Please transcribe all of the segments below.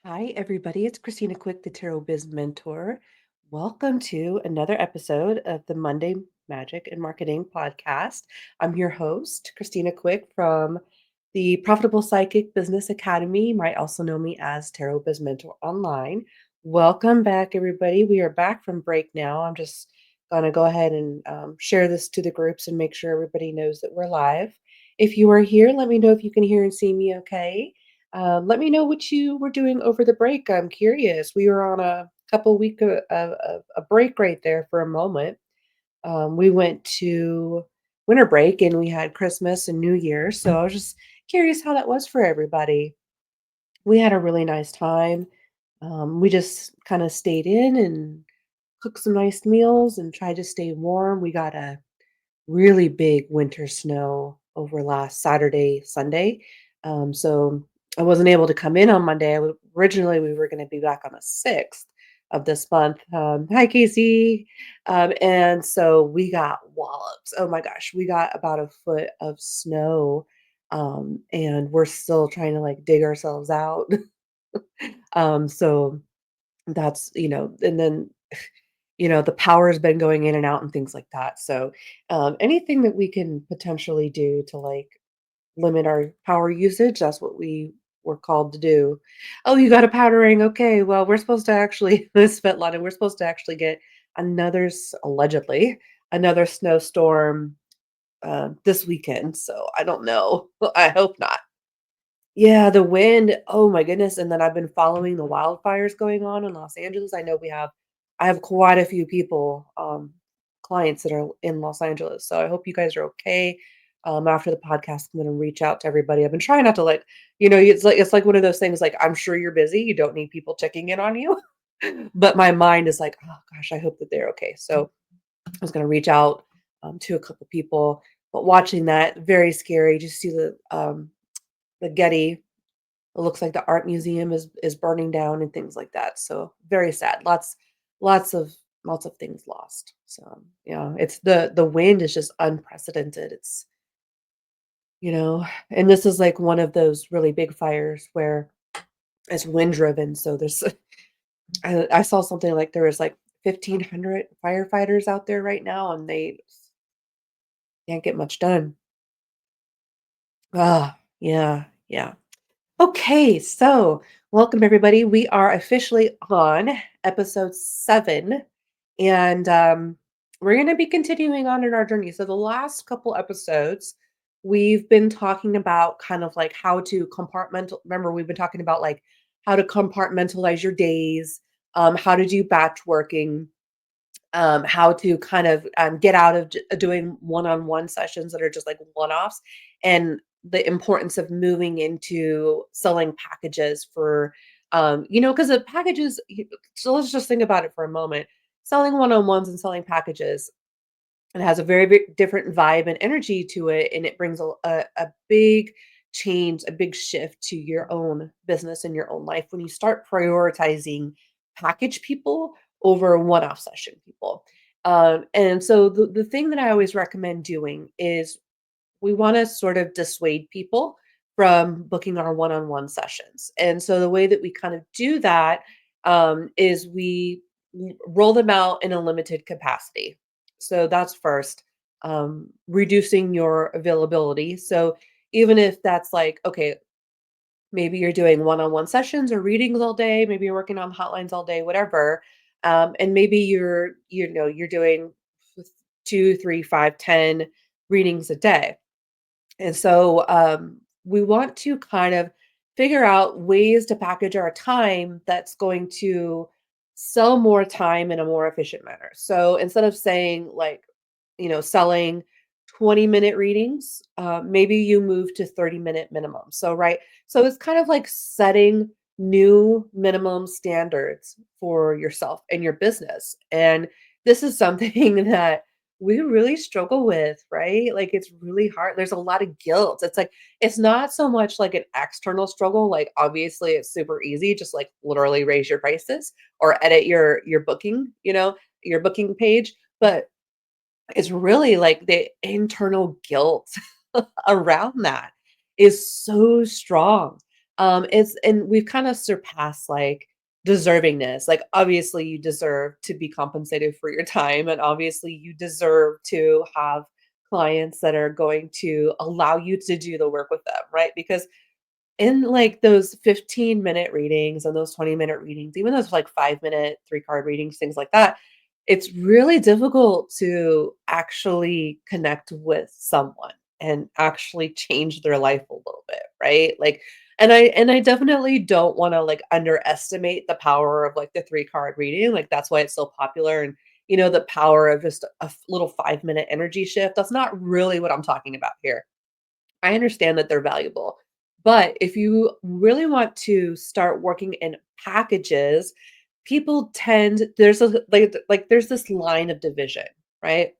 Hi, everybody. It's Christina Quick, the Tarot Biz Mentor. Welcome to another episode of the Monday Magic and Marketing Podcast. I'm your host, Christina Quick from the Profitable Psychic Business Academy. You might also know me as Tarot Biz Mentor Online. Welcome back, everybody. We are back from break now. I'm just going to go ahead and share this to the groups and make sure everybody knows that we're live. If you are here, let me know if you can hear and see me okay. Let me know what you were doing over the break. I'm curious. We were on a couple week of a break right there for a moment. We went to winter break and we had Christmas and New Year. So I was just curious how that was for everybody. We had a really nice time. We just kind of stayed in and cooked some nice meals and tried to stay warm. We got a really big winter snow over last Saturday, Sunday. So I wasn't able to come in on Monday. Originally, we were going to be back on the 6th of this month. Hi, Casey. And so we got wallops. Oh my gosh, we got about a foot of snow. And we're still trying to like dig ourselves out. So that's, and then the power has been going in and out and things like that. So, anything that we can potentially do to like limit our power usage, that's what we were called to do. Oh, you got a powdering. Okay. Well, we're supposed to actually, Svetlana, we're supposed to actually get allegedly, another snowstorm this weekend. So I don't know. I hope not. Yeah, the wind, oh my goodness, and then I've been following the wildfires going on in Los Angeles. I have quite a few people, clients that are in Los Angeles, so I hope you guys are okay. After the podcast, I'm gonna reach out to everybody. I've been trying not to like, it's like one of those things, like, I'm sure you're busy, you don't need people checking in on you, but my mind is like, "Oh gosh, I hope that they're okay." So, I was gonna reach out, to a couple people, but watching that, very scary, just see the Getty. It looks like the art museum is burning down and things like that. So very sad. Lots of lots of things lost. So yeah, it's the wind is just unprecedented. And this is like one of those really big fires where it's wind driven. So there's I saw something like there was like 1,500 firefighters out there right now, and they can't get much done. Yeah, yeah. Okay, so welcome everybody. We are officially on episode 7, and we're going to be continuing on in our journey. So, the last couple episodes, we've been talking about kind of like how to compartmental. Remember, we've been talking about like how to compartmentalize your days, how to do batch working, how to kind of get out of doing one-on-one sessions that are just like one-offs, and the importance of moving into selling packages for, because the packages. So let's just think about it for a moment. Selling one-on-ones and selling packages, it has a very, very different vibe and energy to it, and it brings a big change, a big shift to your own business and your own life when you start prioritizing package people over one-off session people. And so the thing that I always recommend doing is we want to sort of dissuade people from booking our one-on-one sessions. And so the way that we kind of do that, is we roll them out in a limited capacity. So that's first, reducing your availability. So even if that's like, okay, maybe you're doing one-on-one sessions or readings all day, maybe you're working on hotlines all day, whatever. And maybe you're doing 2, 3, 5, 10 readings a day. And so, we want to kind of figure out ways to package our time that's going to sell more time in a more efficient manner. So instead of saying like, selling 20-minute readings, maybe you move to 30-minute minimum. So, right. So it's kind of like setting new minimum standards for yourself and your business. And this is something that we really struggle with, right? Like it's really hard. There's a lot of guilt. It's like it's not so much like an external struggle. Like obviously it's super easy, just like literally raise your prices or edit your booking, your booking page. But it's really like the internal guilt around that is so strong. It's and we've kind of surpassed like deservingness. Like obviously you deserve to be compensated for your time and obviously you deserve to have clients that are going to allow you to do the work with them, right? Because in like those 15-minute readings and those 20-minute readings, even those like 5-minute 3 card readings, things like that, it's really difficult to actually connect with someone and actually change their life a little bit, right? Like and I definitely don't want to like underestimate the power of like the 3 card reading. Like that's why it's so popular and the power of just a little 5-minute energy shift. That's not really what I'm talking about here. I understand that they're valuable. But if you really want to start working in packages, people tend there's a like there's this line of division, right?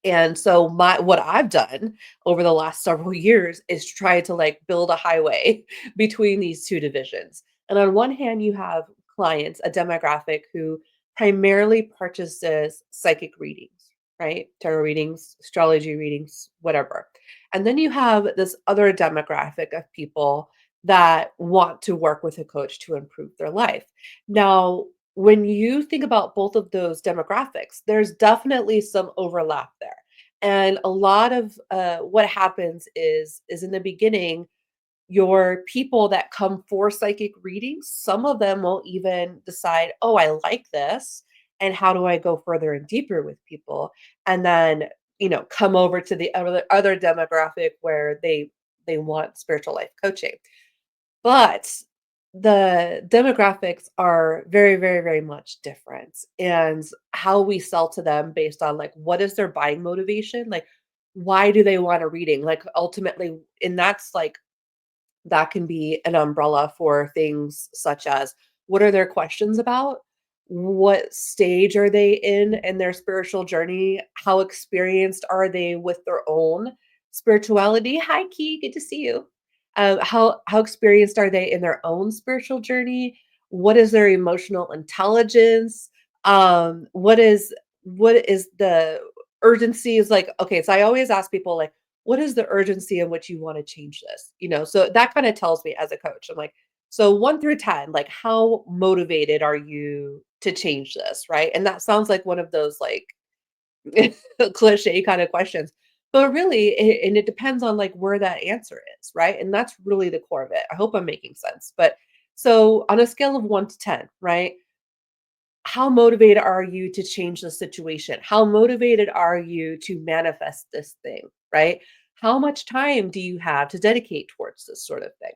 And so my what I've done over the last several years is try to like build a highway between these two divisions. And on one hand, you have clients, a demographic who primarily purchases psychic readings, right? Tarot readings, astrology readings, whatever. And then you have this other demographic of people that want to work with a coach to improve their life. Now, when you think about both of those demographics, there's definitely some overlap there. And a lot of what happens is in the beginning, your people that come for psychic readings, some of them will even decide, oh, I like this. And how do I go further and deeper with people? And then, come over to the other demographic where they want spiritual life coaching. But the demographics are very, very, very much different, and how we sell to them based on, like, what is their buying motivation? Like, why do they want a reading? Like, ultimately and that's, like that can be an umbrella for things such as, what are their questions about? What stage are they in their spiritual journey? How experienced are they with their own spirituality? Hi, Key, good to see you. How experienced are they in their own spiritual journey? What is their emotional intelligence? What is the urgency is like, okay, so I always ask people like, what is the urgency in which you want to change this? So that kind of tells me as a coach. I'm like, so 1 through 10, like how motivated are you to change this, right? And that sounds like one of those like cliche kind of questions. But really, and it depends on like where that answer is, right? And that's really the core of it. I hope I'm making sense. But so on a scale of 1 to 10, right? How motivated are you to change the situation? How motivated are you to manifest this thing, right? How much time do you have to dedicate towards this sort of thing?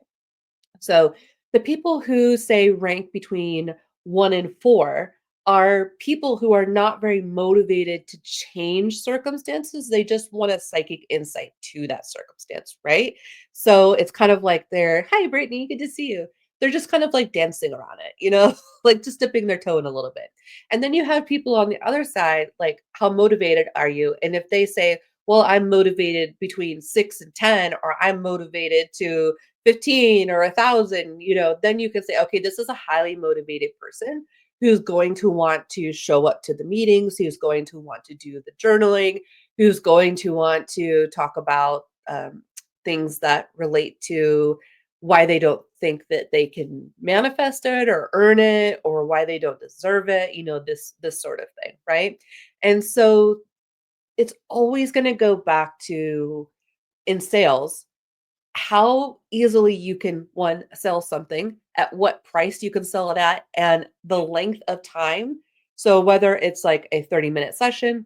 So the people who say rank between 1 and 4 are people who are not very motivated to change circumstances. They just want a psychic insight to that circumstance, right? So it's kind of like they're, "Hi, Brittany, good to see you." They're just kind of like dancing around it, like just dipping their toe in a little bit. And then you have people on the other side, like, how motivated are you? And if they say, well, I'm motivated between 6 and 10, or I'm motivated to 15 or 1,000, then you can say, okay, this is a highly motivated person who's going to want to show up to the meetings, who's going to want to do the journaling, who's going to want to talk about things that relate to why they don't think that they can manifest it or earn it or why they don't deserve it, this sort of thing, right? And so it's always going to go back to in sales how easily you can one sell something, at what price you can sell it at, and the length of time. So whether it's like a 30-minute session,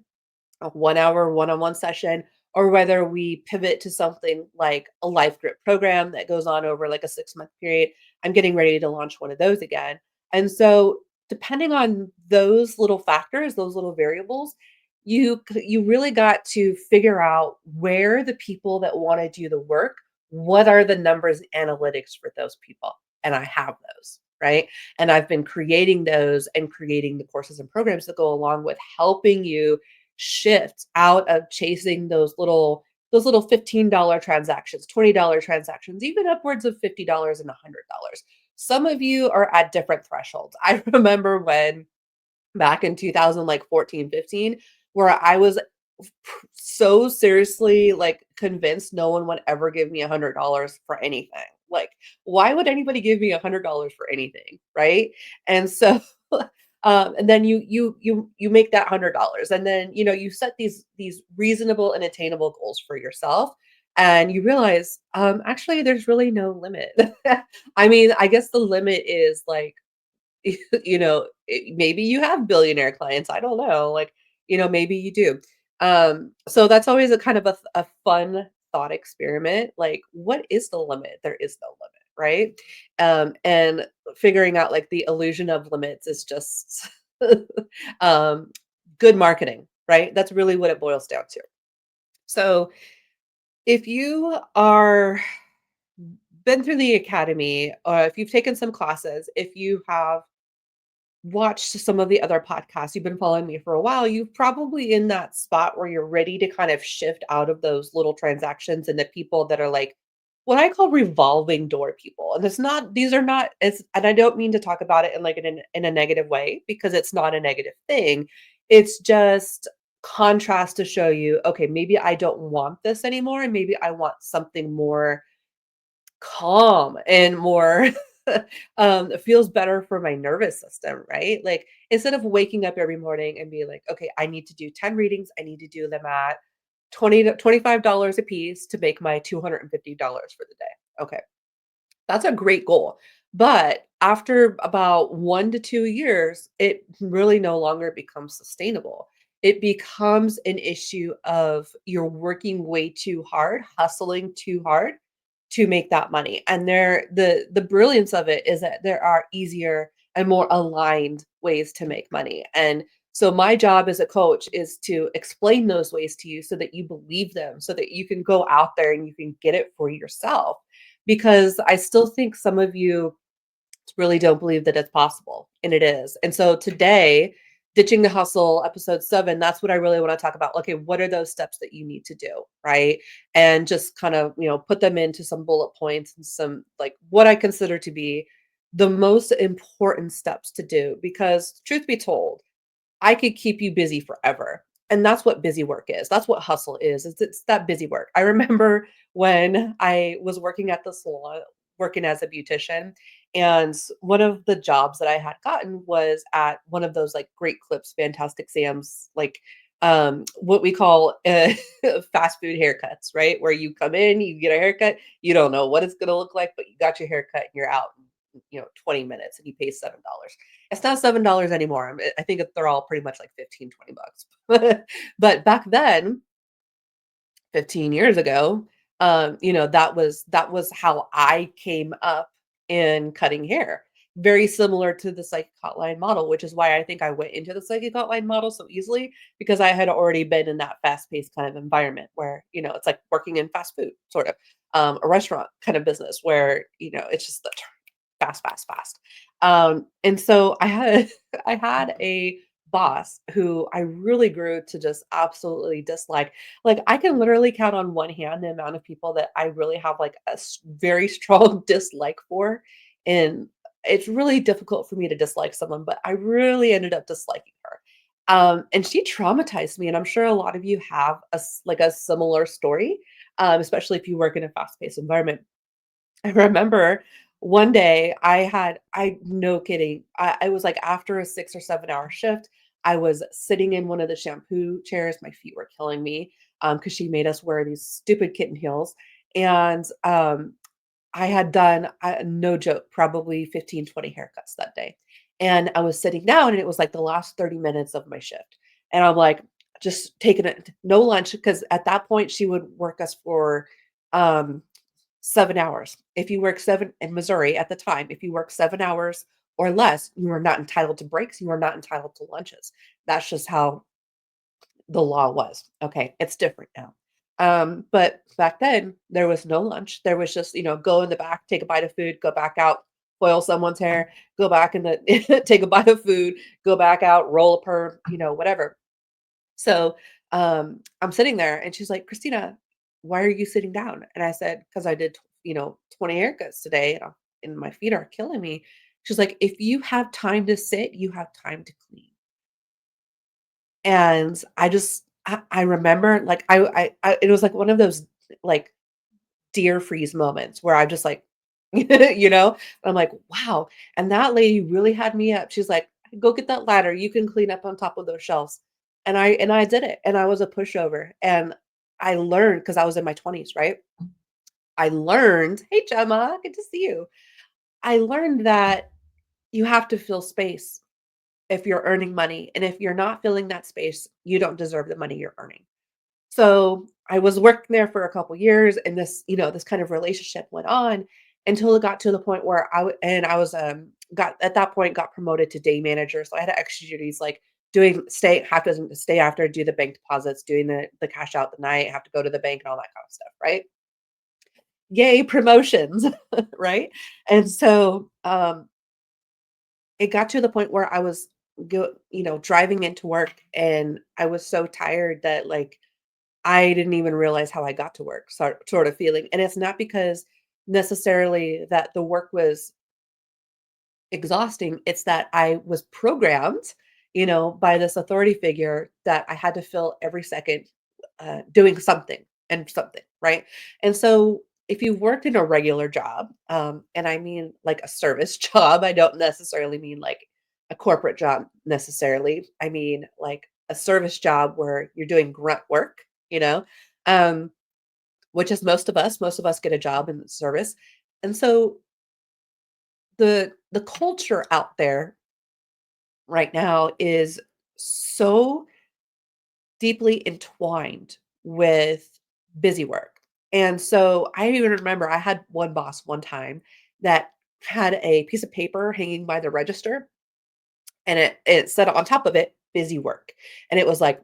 a 1 hour one-on-one session, or whether we pivot to something like a life grip program that goes on over like a 6-month period. I'm getting ready to launch one of those again. And so depending on those little factors, those little variables, you really got to figure out where the people that want to do the work, what are the numbers and analytics for those people? And I have those, right? And I've been creating those and creating the courses and programs that go along with helping you shift out of chasing those little $15 transactions, $20 transactions, even upwards of $50 and $100. Some of you are at different thresholds. I remember when back in 2000, like 14, 15, where I was so seriously like convinced no one would ever give me $100 for anything. Like, why would anybody give me $100 for anything, right? And so, and then you make that $100, and then you set these reasonable and attainable goals for yourself, and you realize, actually, there's really no limit. I mean, I guess the limit is like maybe you have billionaire clients, I don't know, like, maybe you do. So that's always a kind of a fun thought experiment, like, what is the limit? There is no limit, right? And figuring out, like, the illusion of limits is just, um, good marketing, right? That's really what it boils down to. So, if you are been through the academy, or if you've taken some classes, if you have watched some of the other podcasts, you've been following me for a while, you've probably in that spot where you're ready to kind of shift out of those little transactions and the people that are like what I call revolving door people. And it's not, these are not, it's, and I don't mean to talk about it in like in a negative way because it's not a negative thing. It's just contrast to show you, okay, maybe I don't want this anymore. And maybe I want something more calm and more it feels better for my nervous system, right? Like instead of waking up every morning and being like, okay, I need to do 10 readings, I need to do them at 20 to $25 a piece to make my $250 for the day. Okay. That's a great goal. But after about 1 to 2 years, it really no longer becomes sustainable. It becomes an issue of you're working way too hard, hustling too hard to make that money. And the brilliance of it is that there are easier and more aligned ways to make money. And so my job as a coach is to explain those ways to you so that you believe them, so that you can go out there and you can get it for yourself because I still think some of you really don't believe that it's possible, and it is. And so today, Ditching the Hustle, episode 7, that's what I really want to talk about. Okay, what are those steps that you need to do, right? And just kind of, put them into some bullet points and some like what I consider to be the most important steps to do because truth be told, I could keep you busy forever. And that's what busy work is. That's what hustle is. It's that busy work. I remember when I was working at the salon, working as a beautician, and one of the jobs that I had gotten was at one of those like Great Clips, Fantastic Sam's, like what we call fast food haircuts, right? Where you come in, you get a haircut, you don't know what it's gonna look like, but you got your haircut and you're out in 20 minutes and you pay $7. It's not $7 anymore. I think they're all pretty much like 15, 20 bucks. But back then, 15 years ago, that was how I came up in cutting hair. Very similar to the psychic hotline model, which is why I think I went into the psychic hotline model so easily because I had already been in that fast-paced kind of environment where, it's like working in fast food, sort of, a restaurant kind of business where, it's just the fast, fast, fast. And so I had I had a boss who I really grew to just absolutely dislike. Like I can literally count on one hand the amount of people that I really have like a very strong dislike for. And it's really difficult for me to dislike someone, but I really ended up disliking her. And she traumatized me, and I'm sure a lot of you have like a similar story, especially if you work in a fast-paced environment. I remember one day I no kidding, I was like after a 6 or 7 hour shift, I was sitting in one of the shampoo chairs. My feet were killing me because she made us wear these stupid kitten heels. And I had done, no joke, probably 15, 20 haircuts that day. And I was sitting down and it was like the last 30 minutes of my shift. And I'm like, just taking it, no lunch, because at that point she would work us for um 7 hours. If you work 7 in Missouri at the time, if you work 7 hours or less, you are not entitled to breaks, you are not entitled to lunches. That's just how the law was. Okay, it's different now. But back then, there was no lunch. There was just, go in the back, take a bite of food, go back out, foil someone's hair, go back in the take a bite of food, go back out, roll a perm, whatever. So, I'm sitting there and she's like, "Christina, why are you sitting down?" And I said, "Because I did, 20 haircuts today and my feet are killing me." She's like, "If you have time to sit, you have time to clean." And I remember like it was like one of those like deer freeze moments where I'm just like you know? I'm like, "Wow." And that lady really had me up. She's like, "Go get that ladder. You can clean up on top of those shelves." And I did it, and I was a pushover, and I learned because I was in my 20s, right? I learned Hey, Gemma, good to see you. I learned that you have to fill space if you're earning money, and if you're not filling that space, you don't deserve the money you're earning. So, I was working there for a couple years, and this kind of relationship went on until it got to the point where I was, got at that point, got promoted to day manager, so I had extra duties, like, have to stay after, do the bank deposits, doing the cash out the night, have to go to the bank and all that kind of stuff, right? Yay, promotions, right? And so, it got to the point where I was driving into work, and I was so tired that, like, I didn't even realize how I got to work, sort of feeling. And it's not because necessarily that the work was exhausting, it's that I was programmed, by this authority figure that I had to fill every second, doing something and something, right? And so if you worked in a regular job, and I mean like a service job, I don't necessarily mean like a corporate job necessarily. I mean like a service job where you're doing grunt work, you know, um, which is most of us get a job in the service. And so the culture out there right now is so deeply entwined with busy work. And so I even remember I had one boss one time that had a piece of paper hanging by the register, and it said on top of it busy work. And it was like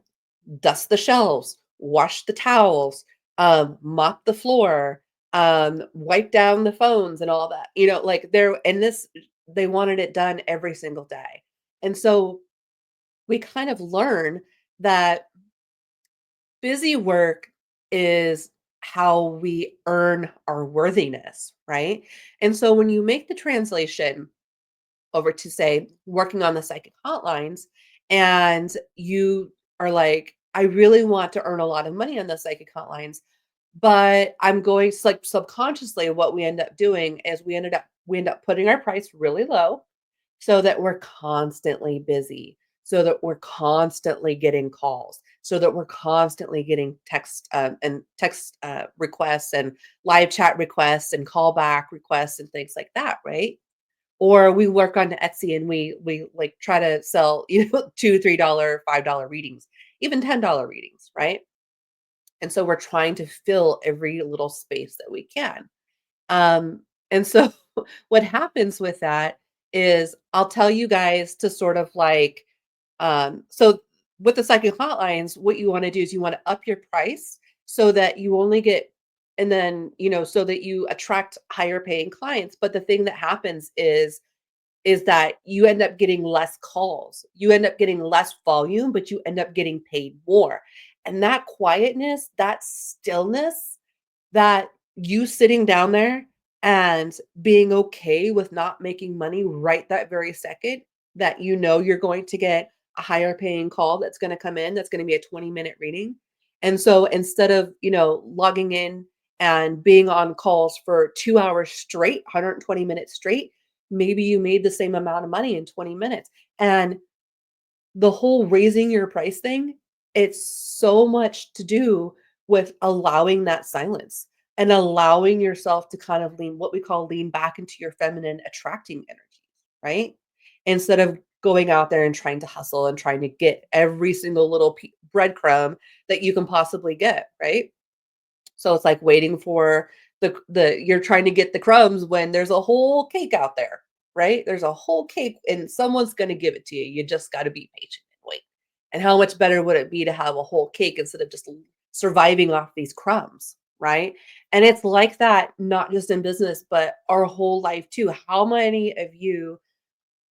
dust the shelves, wash the towels, mop the floor, wipe down the phones and all that. Like there and this they wanted it done every single day. And so we kind of learn that busy work is how we earn our worthiness, right? And so when you make the translation over to say working on the psychic hotlines and you are like, I really want to earn a lot of money on the psychic hotlines, but I'm going like subconsciously what we end up doing is we end up putting our price really low so that we're constantly busy, so that we're constantly getting calls, so that we're constantly getting text requests and live chat requests and callback requests and things like that, right? Or we work on Etsy and we like try to sell, $2, $3, $5 readings, even $10 readings, right? And so we're trying to fill every little space that we can. And so what happens with that is I'll tell you guys to sort of like, so with the psychic hotlines, what you want to do is you want to up your price so that you only get, and then, so that you attract higher paying clients. But the thing that happens is that you end up getting less calls. You end up getting less volume, but you end up getting paid more. And that quietness, that stillness, that you sitting down there and being okay with not making money right that very second, that you're going to get a higher paying call that's going to come in, that's going to be a 20-minute reading. And so instead of, logging in and being on calls for 2 hours straight, 120 minutes straight, maybe you made the same amount of money in 20 minutes. And the whole raising your price thing, it's so much to do with allowing that silence and allowing yourself to kind of lean what we call lean back into your feminine attracting energy, right? Instead of going out there and trying to hustle and trying to get every single little breadcrumb that you can possibly get, right? So it's like waiting for the you're trying to get the crumbs when there's a whole cake out there, right? There's a whole cake and someone's gonna give it to you. You just gotta be patient and wait. And how much better would it be to have a whole cake instead of just surviving off these crumbs, right? And it's like that not just in business, but our whole life too. How many of you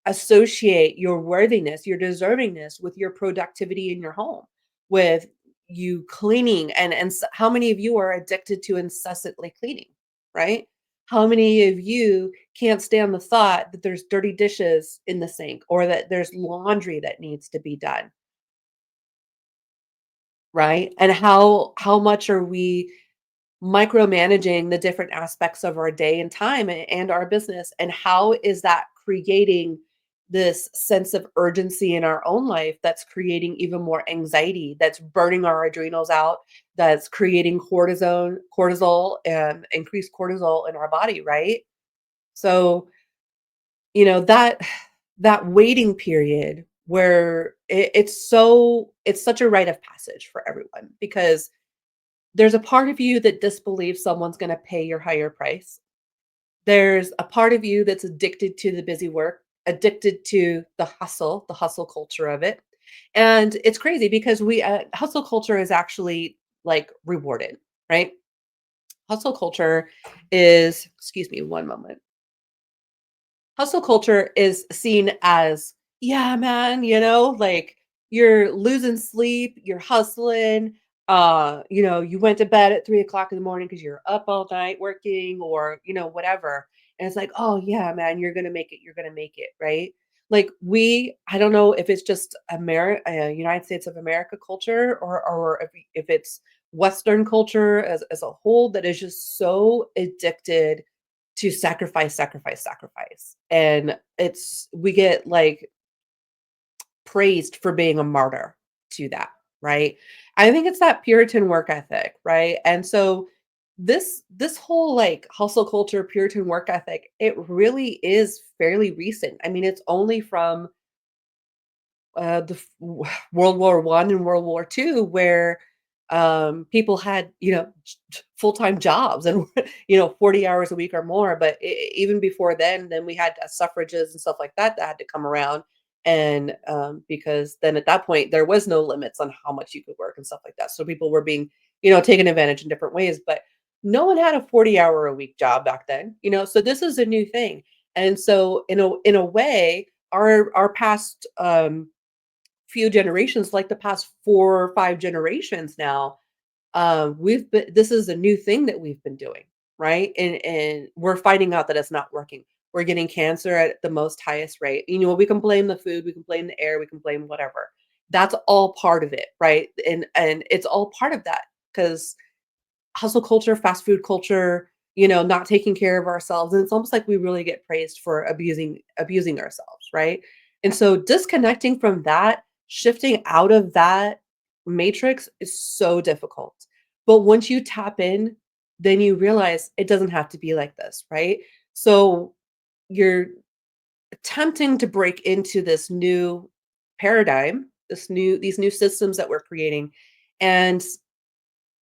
associate your worthiness, your deservingness with your productivity in your home, with you cleaning how many of you are addicted to incessantly cleaning, right? How many of you can't stand the thought that there's dirty dishes in the sink or that there's laundry that needs to be done, right? And how much are we micromanaging the different aspects of our day and time and our business. And how is that creating this sense of urgency in our own life that's creating even more anxiety, that's burning our adrenals out, that's creating cortisol and increased cortisol in our body, right? So, that that waiting period where it's such a rite of passage for everyone because there's a part of you that disbelieves someone's going to pay your higher price. There's a part of you that's addicted to the busy work, addicted to the hustle culture of it. And it's crazy because hustle culture is actually like rewarded, right? Hustle culture is, excuse me, one moment. Hustle culture is seen as, yeah, man, like you're losing sleep, you're hustling, you went to bed at 3 o'clock in the morning because you're up all night working or, whatever. And it's like, oh yeah, man, you're gonna make it, you're gonna make it, right? Like I don't know if it's just United States of America culture or if it's Western culture as a whole that is just so addicted to sacrifice, sacrifice, sacrifice. And we get like praised for being a martyr to that, right? I think it's that Puritan work ethic, right? And so this whole like hustle culture, Puritan work ethic, it really is fairly recent. I mean, it's only from World War One and World War Two, where people had full-time jobs and 40 hours a week or more. But even before then we had suffrages and stuff like that that had to come around, and because then at that point there was no limits on how much you could work and stuff like that. So people were being taken advantage in different ways, but no one had a 40-hour a week job back then. So this is a new thing, and so in a way our past few generations, like the past 4 or 5 generations now, we've been this is a new thing that we've been doing, right? And we're finding out that it's not working. We're getting cancer at the most highest rate. We can blame the food, we can blame the air, we can blame whatever. That's all part of it, right? And it's all part of that because hustle culture, fast food culture, not taking care of ourselves. And it's almost like we really get praised for abusing ourselves, right? And so disconnecting from that, shifting out of that matrix is so difficult. But once you tap in, then you realize it doesn't have to be like this, right? So you're attempting to break into this new paradigm, these new systems that we're creating. And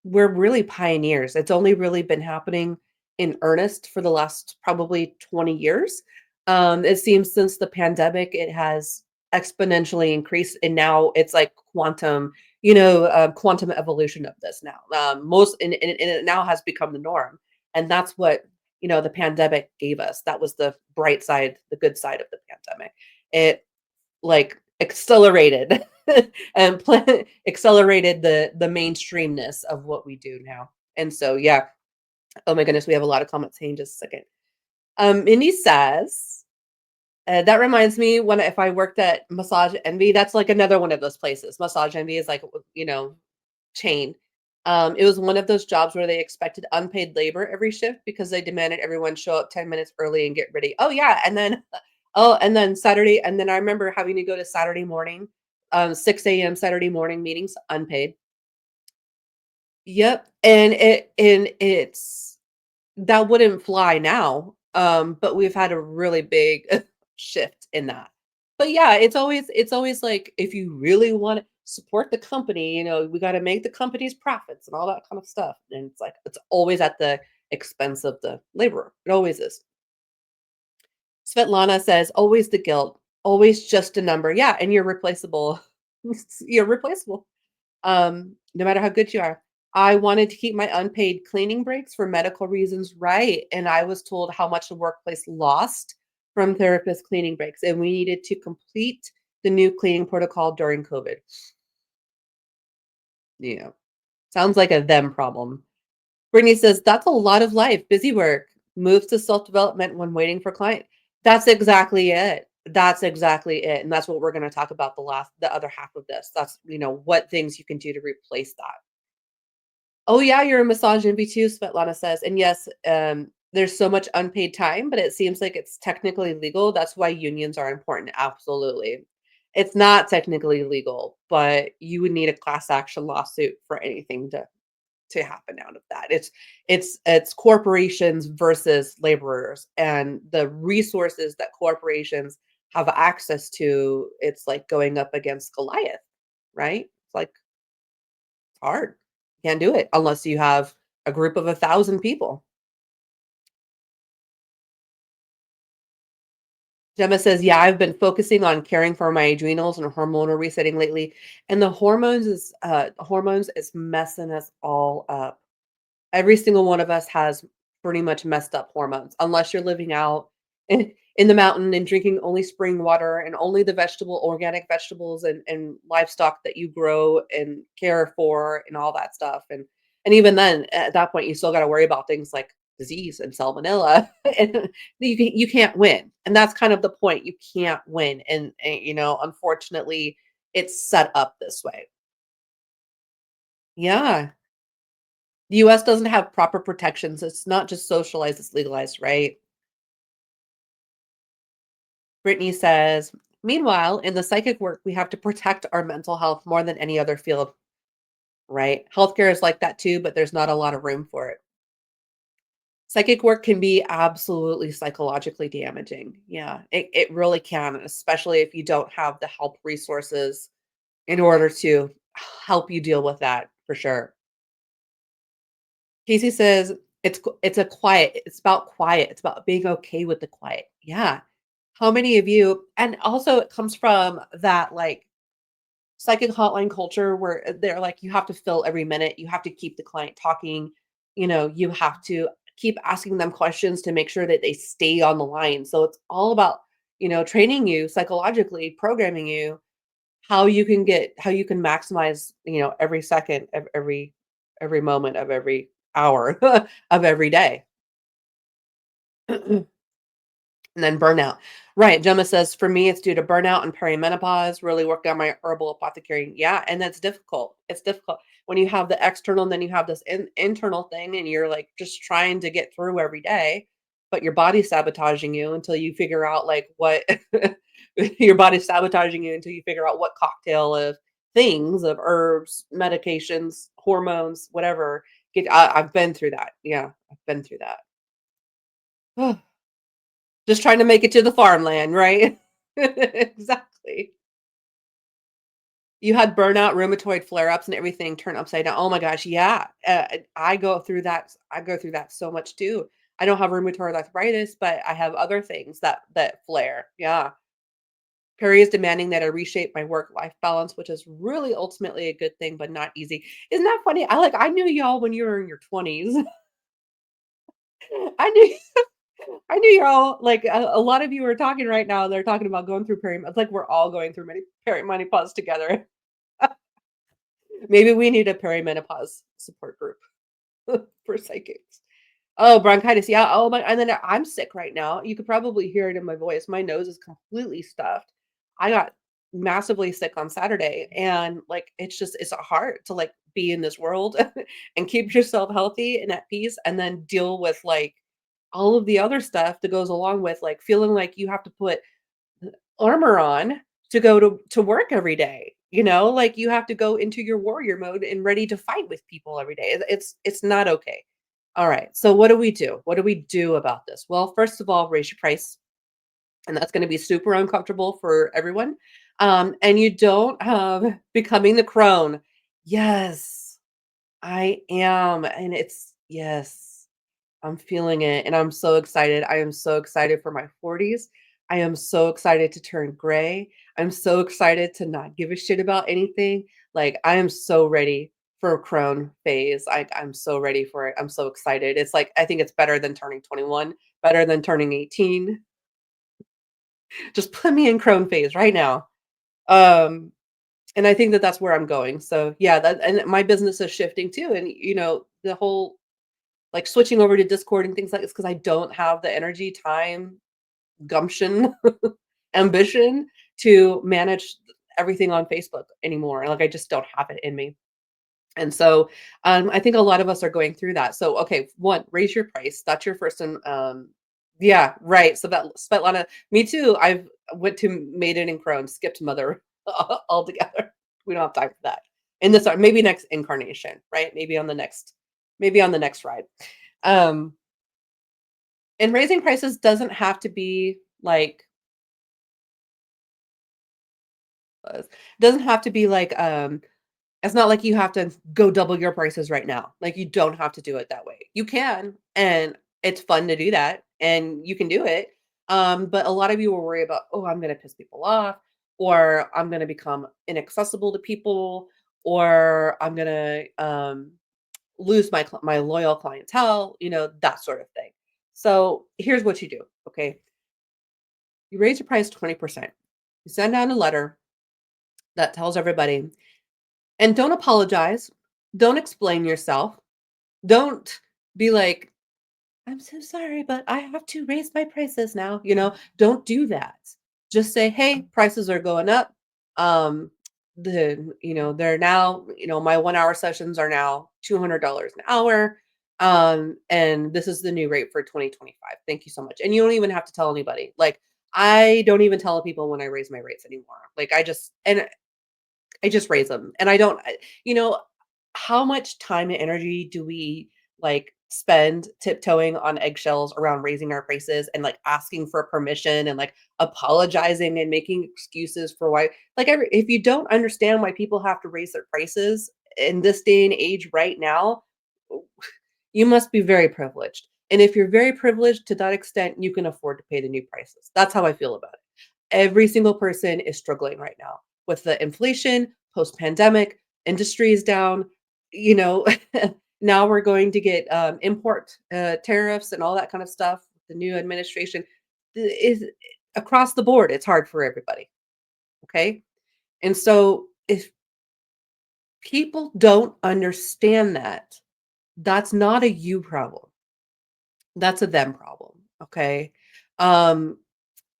we're really pioneers. It's only really been happening in earnest for the last probably 20 years. It seems since the pandemic, it has exponentially increased, and now it's like quantum evolution of this now. And it now has become the norm, and that's what the pandemic gave us. That was the bright side, the good side of the pandemic. It like accelerated and accelerated the mainstreamness of what we do now. And so, yeah. Oh my goodness, we have a lot of comments. Hang just a second. Mindy says, that reminds me when if I worked at Massage Envy, that's like another one of those places. Massage Envy is like, chain. It was one of those jobs where they expected unpaid labor every shift because they demanded everyone show up 10 minutes early and get ready. Oh yeah, and then Saturday, and then I remember having to go to Saturday morning, 6 a.m. Saturday morning meetings, unpaid. Yep, and it's that wouldn't fly now, but we've had a really big shift in that. But yeah, it's always like if you really want to support the company, we got to make the company's profits and all that kind of stuff. And it's like it's always at the expense of the laborer. It always is. Svetlana says, always the guilt, always just a number. Yeah, and you're replaceable. You're replaceable. No matter how good you are. I wanted to keep my unpaid cleaning breaks for medical reasons, right? And I was told how much the workplace lost from therapist cleaning breaks, and we needed to complete the new cleaning protocol during COVID. Yeah, sounds like a them problem. Brittany says, that's a lot of life, busy work, moves to self-development when waiting for client. That's exactly it. That's exactly it. And that's what we're going to talk about the other half of this. That's, what things you can do to replace that. Oh, yeah, you're a massage envy too, Svetlana says. And yes, there's so much unpaid time, but it seems like it's technically legal. That's why unions are important. Absolutely. It's not technically legal, but you would need a class action lawsuit for anything to happen out of that. It's corporations versus laborers and the resources that corporations have access to. It's like going up against Goliath, right? It's like hard. Can't do it unless you have a group of 1,000 people. Gemma says, "Yeah, I've been focusing on caring for my adrenals and hormonal resetting lately, and the hormones is messing us all up. Every single one of us has pretty much messed up hormones, unless you're living out in the mountain and drinking only spring water and only the organic vegetables and livestock that you grow and care for and all that stuff. And even then, at that point, you still got to worry about things like disease and salmonella, and you can't win. And that's kind of the point. You can't win, and unfortunately, it's set up this way. Yeah. The US doesn't have proper protections. It's not just socialized, it's legalized, right? Brittany says, "Meanwhile, in the psychic work, we have to protect our mental health more than any other field, right? Healthcare is like that too, but there's not a lot of room for it. Psychic work can be absolutely psychologically damaging. Yeah, it really can, especially if you don't have the help resources in order to help you deal with that for sure." Casey says, it's about quiet. It's about being okay with the quiet. Yeah. How many of you, and also it comes from that like psychic hotline culture where they're like, you have to fill every minute, you have to keep the client talking, you have to keep asking them questions to make sure that they stay on the line. So it's all about, training you psychologically, programming you how you can maximize, every second of every moment of every hour of every day. And then burnout. Right, Gemma says, "For me, it's due to burnout and perimenopause, really worked on my herbal apothecary." Yeah, and that's difficult. It's difficult when you have the external, and then you have this internal thing, and you're, like, just trying to get through every day, but your body's sabotaging you until you figure out, like, what your body's sabotaging you until you figure out what cocktail of things, of herbs, medications, hormones, whatever, I've been through that. Yeah, I've been through that. Just trying to make it to the farmland, right? Exactly. You had burnout, rheumatoid flare-ups, and everything turned upside down. Oh my gosh, yeah. I go through that so much too. I don't have rheumatoid arthritis, but I have other things that flare. Yeah. Perry is demanding that I reshape my work-life balance, which is really ultimately a good thing, but not easy. Isn't that funny? I knew y'all when you were in your 20s. I knew I knew you're all like a lot of you are talking right now. They're talking about going through it's like we're all going through many perimenopause together. Maybe we need a perimenopause support group for psychics. Oh, bronchitis. Yeah. Oh my. And then I'm sick right now. You could probably hear it in my voice. My nose is completely stuffed. I got massively sick on Saturday, and like it's hard to like be in this world and keep yourself healthy and at peace, and then deal with like all of the other stuff that goes along with like feeling like you have to put armor on to go to work every day, like you have to go into your warrior mode and ready to fight with people every day. It's not okay. All right. So what do we do? What do we do about this? Well, first of all, raise your price, and that's going to be super uncomfortable for everyone. And you don't have becoming the crone. Yes, I am, and it's yes. I'm feeling it, and I'm so excited. I am so excited for my 40s. I am so excited to turn gray. I'm so excited to not give a shit about anything. Like, I am so ready for a crone phase. I'm so ready for it. I'm so excited. It's like, I think it's better than turning 21, better than turning 18. Just put me in crone phase right now. Um, and I think that that's where I'm going. So, yeah, and my business is shifting too. And, the whole like switching over to Discord and things like this because I don't have the energy, time, gumption, ambition to manage everything on Facebook anymore. Like I just don't have it in me. And so, I think a lot of us are going through that. So, okay, one, raise your price. That's your first and yeah, right. So that Svetlana, me too. I've went to Maiden and Crone, skipped Mother altogether. We don't have time for that. In this, maybe next incarnation, right? Maybe on the next ride. Um, and raising prices doesn't have to be like doesn't have to be like it's not like you have to go double your prices right now. Like, you don't have to do it that way. You can, and it's fun to do that, and you can do it. But a lot of you will worry about, "Oh, I'm gonna piss people off," or "I'm gonna become inaccessible to people," or "I'm gonna, lose my loyal clientele," that sort of thing. So, here's what you do, okay? You raise your price 20%. You send out a letter that tells everybody, and don't apologize, don't explain yourself. Don't be like, "I'm so sorry, but I have to raise my prices now," Don't do that. Just say, "Hey, prices are going up. Um, they're now, my 1-hour sessions are now $200 an hour. And this is the new rate for 2025. Thank you so much." And you don't even have to tell anybody. Like, I don't even tell people when I raise my rates anymore. Like, I just raise them, and I don't how much time and energy do we, like, spend tiptoeing on eggshells around raising our prices and, like, asking for permission and, like, apologizing and making excuses for why every if you don't understand why people have to raise their prices in this day and age right now, you must be very privileged, and if you're very privileged to that extent, you can afford to pay the new prices. That's how I feel about it. Every single person is struggling right now with the inflation, post-pandemic, industry is down, you know, now we're going to get, import, tariffs and all that kind of stuff, the new administration. Is across the board, it's hard for everybody, okay? And so if people don't understand that, that's not a you problem, that's a them problem, okay? Um,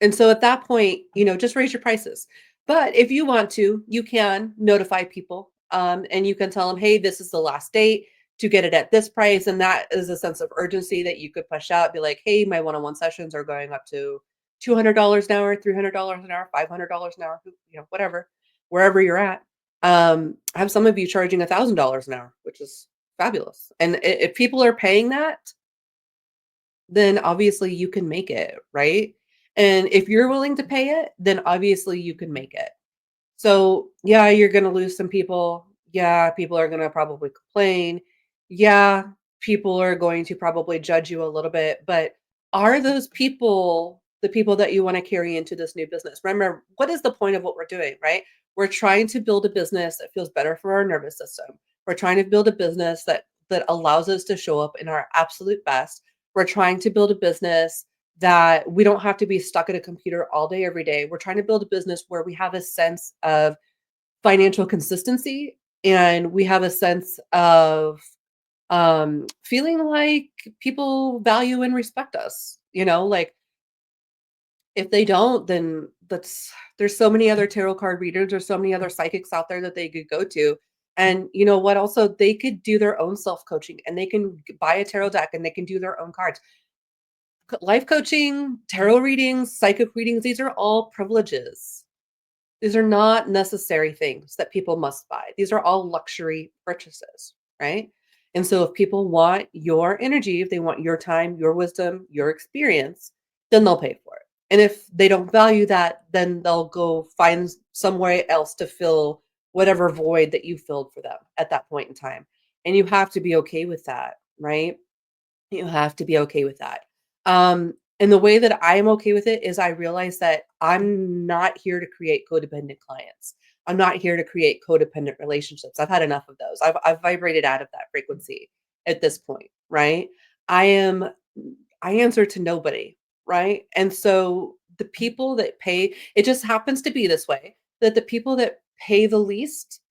And so at that point, just raise your prices. But if you want to, you can notify people, and you can tell them, "Hey, this is the last date to get it at this price." And that is a sense of urgency that you could push out. Be like, "Hey, my one-on-one sessions are going up to $200 an hour, $300 an hour, $500 an hour, whatever, wherever you're at." I have some of you charging $1,000 an hour, which is fabulous. And if people are paying that, then obviously you can make it, right? And if you're willing to pay it, then obviously you can make it. So, yeah, you're gonna lose some people. Yeah, people are gonna probably complain. Yeah, people are going to probably judge you a little bit, but are those people the people that you wanna carry into this new business? Remember, what is the point of what we're doing, right? We're trying to build a business that feels better for our nervous system. We're trying to build a business that allows us to show up in our absolute best. We're trying to build a business that we don't have to be stuck at a computer all day, every day. We're trying to build a business where we have a sense of financial consistency and we have a sense of feeling like people value and respect us. Like, if they don't, then there's so many other tarot card readers, there's so many other psychics out there that they could go to. And you know what? Also, they could do their own self coaching and they can buy a tarot deck and they can do their own cards. Life coaching, tarot readings, psychic readings, these are all privileges. These are not necessary things that people must buy. These are all luxury purchases, right? And so if people want your energy, if they want your time, your wisdom, your experience, then they'll pay for it. And if they don't value that, then they'll go find somewhere else to fill whatever void that you filled for them at that point in time. And you have to be okay with that, right? You have to be okay with that. And the way that I'm okay with it is I realize that I'm not here to create codependent clients. I'm not here to create codependent relationships. I've had enough of those. I've vibrated out of that frequency at this point, right? I am I answer to nobody, right? And so the people that pay, it just happens to be this way that the people that pay the least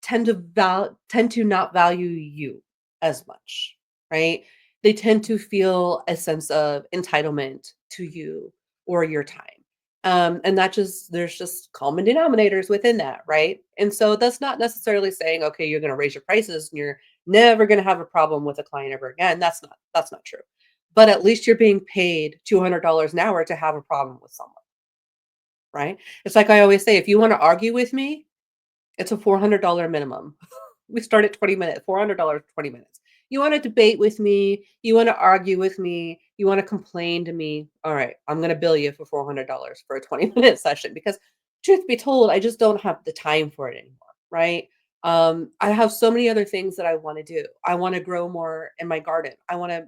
tend to not value you as much, right? They tend to feel a sense of entitlement to you or your time. And that just there's just common denominators within that, right? And so that's not necessarily saying, okay, you're going to raise your prices and you're never going to have a problem with a client ever again. That's not true. But at least you're being paid $200 an hour to have a problem with someone, right? It's like I always say, if you want to argue with me, it's a $400 minimum. We start at 20 minutes, $400, 20 minutes. You want to debate with me, you want to argue with me, you want to complain to me. All right, I'm going to bill you for $400 for a 20-minute session because truth be told, I just don't have the time for it anymore, right? I have so many other things that I want to do. I want to grow more in my garden. I want to,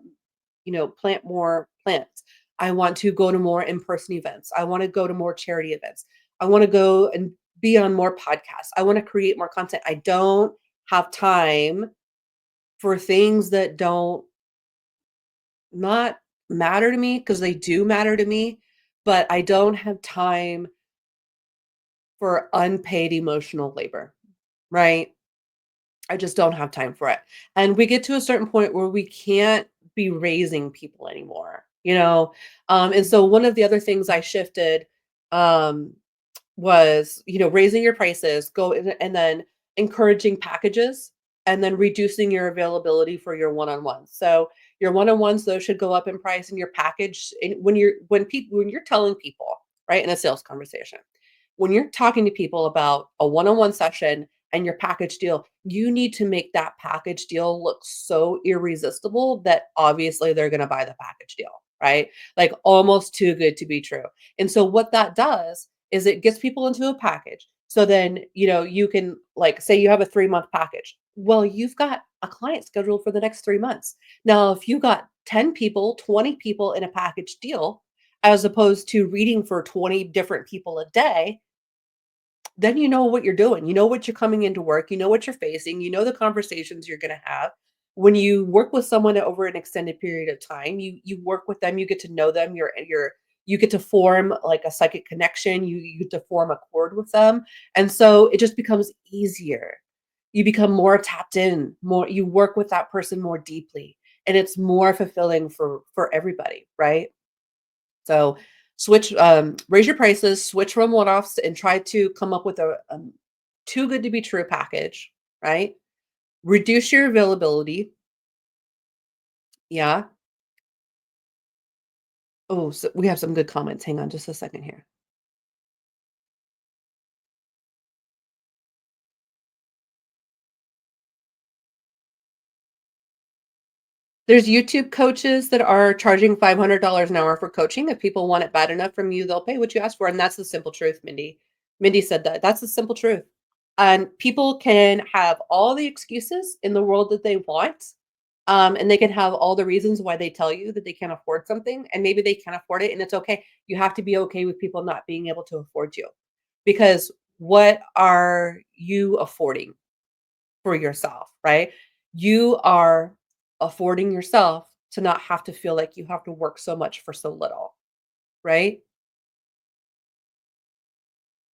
plant more plants. I want to go to more in-person events. I want to go to more charity events. I want to go and be on more podcasts. I want to create more content. I don't have time for things that don't not matter to me because they do matter to me, but I don't have time for unpaid emotional labor, right? I just don't have time for it. And we get to a certain point where we can't be raising people anymore, you know? And so one of the other things I shifted um was, raising your prices, go and then encouraging packages and then reducing your availability for your one-on-ones. So your one-on-ones, those should go up in price and your package when you're telling people, right, in a sales conversation, when you're talking to people about a one-on-one session and your package deal, you need to make that package deal look so irresistible that obviously they're going to buy the package deal, right? Like almost too good to be true. And so what that does is it gets people into a package. So then, you can like say you have a 3-month package. Well, you've got a client scheduled for the next 3 months. Now, if you got 10 people, 20 people in a package deal, as opposed to reading for 20 different people a day, then you know what you're doing. You know what you're coming into work, you know what you're facing, you know the conversations you're gonna have. When you work with someone over an extended period of time, you work with them, you get to know them, you get to form like a psychic connection, you get to form a chord with them. And so it just becomes easier. You become more tapped in, more you work with that person more deeply, and it's more fulfilling for everybody, right? So raise your prices, switch from one-offs, and try to come up with a too good to be true package, right? Reduce your availability. Yeah. Oh, so we have some good comments. Hang on just a second here. There's YouTube coaches that are charging $500 an hour for coaching. If people want it bad enough from you, they'll pay what you ask for. And that's the simple truth, Mindy. Mindy said that. That's the simple truth. And people can have all the excuses in the world that they want. And they can have all the reasons why they tell you that they can't afford something. And maybe they can't afford it. And it's okay. You have to be okay with people not being able to afford you. Because what are you affording for yourself, right? You are affording yourself to not have to feel like you have to work so much for so little, right?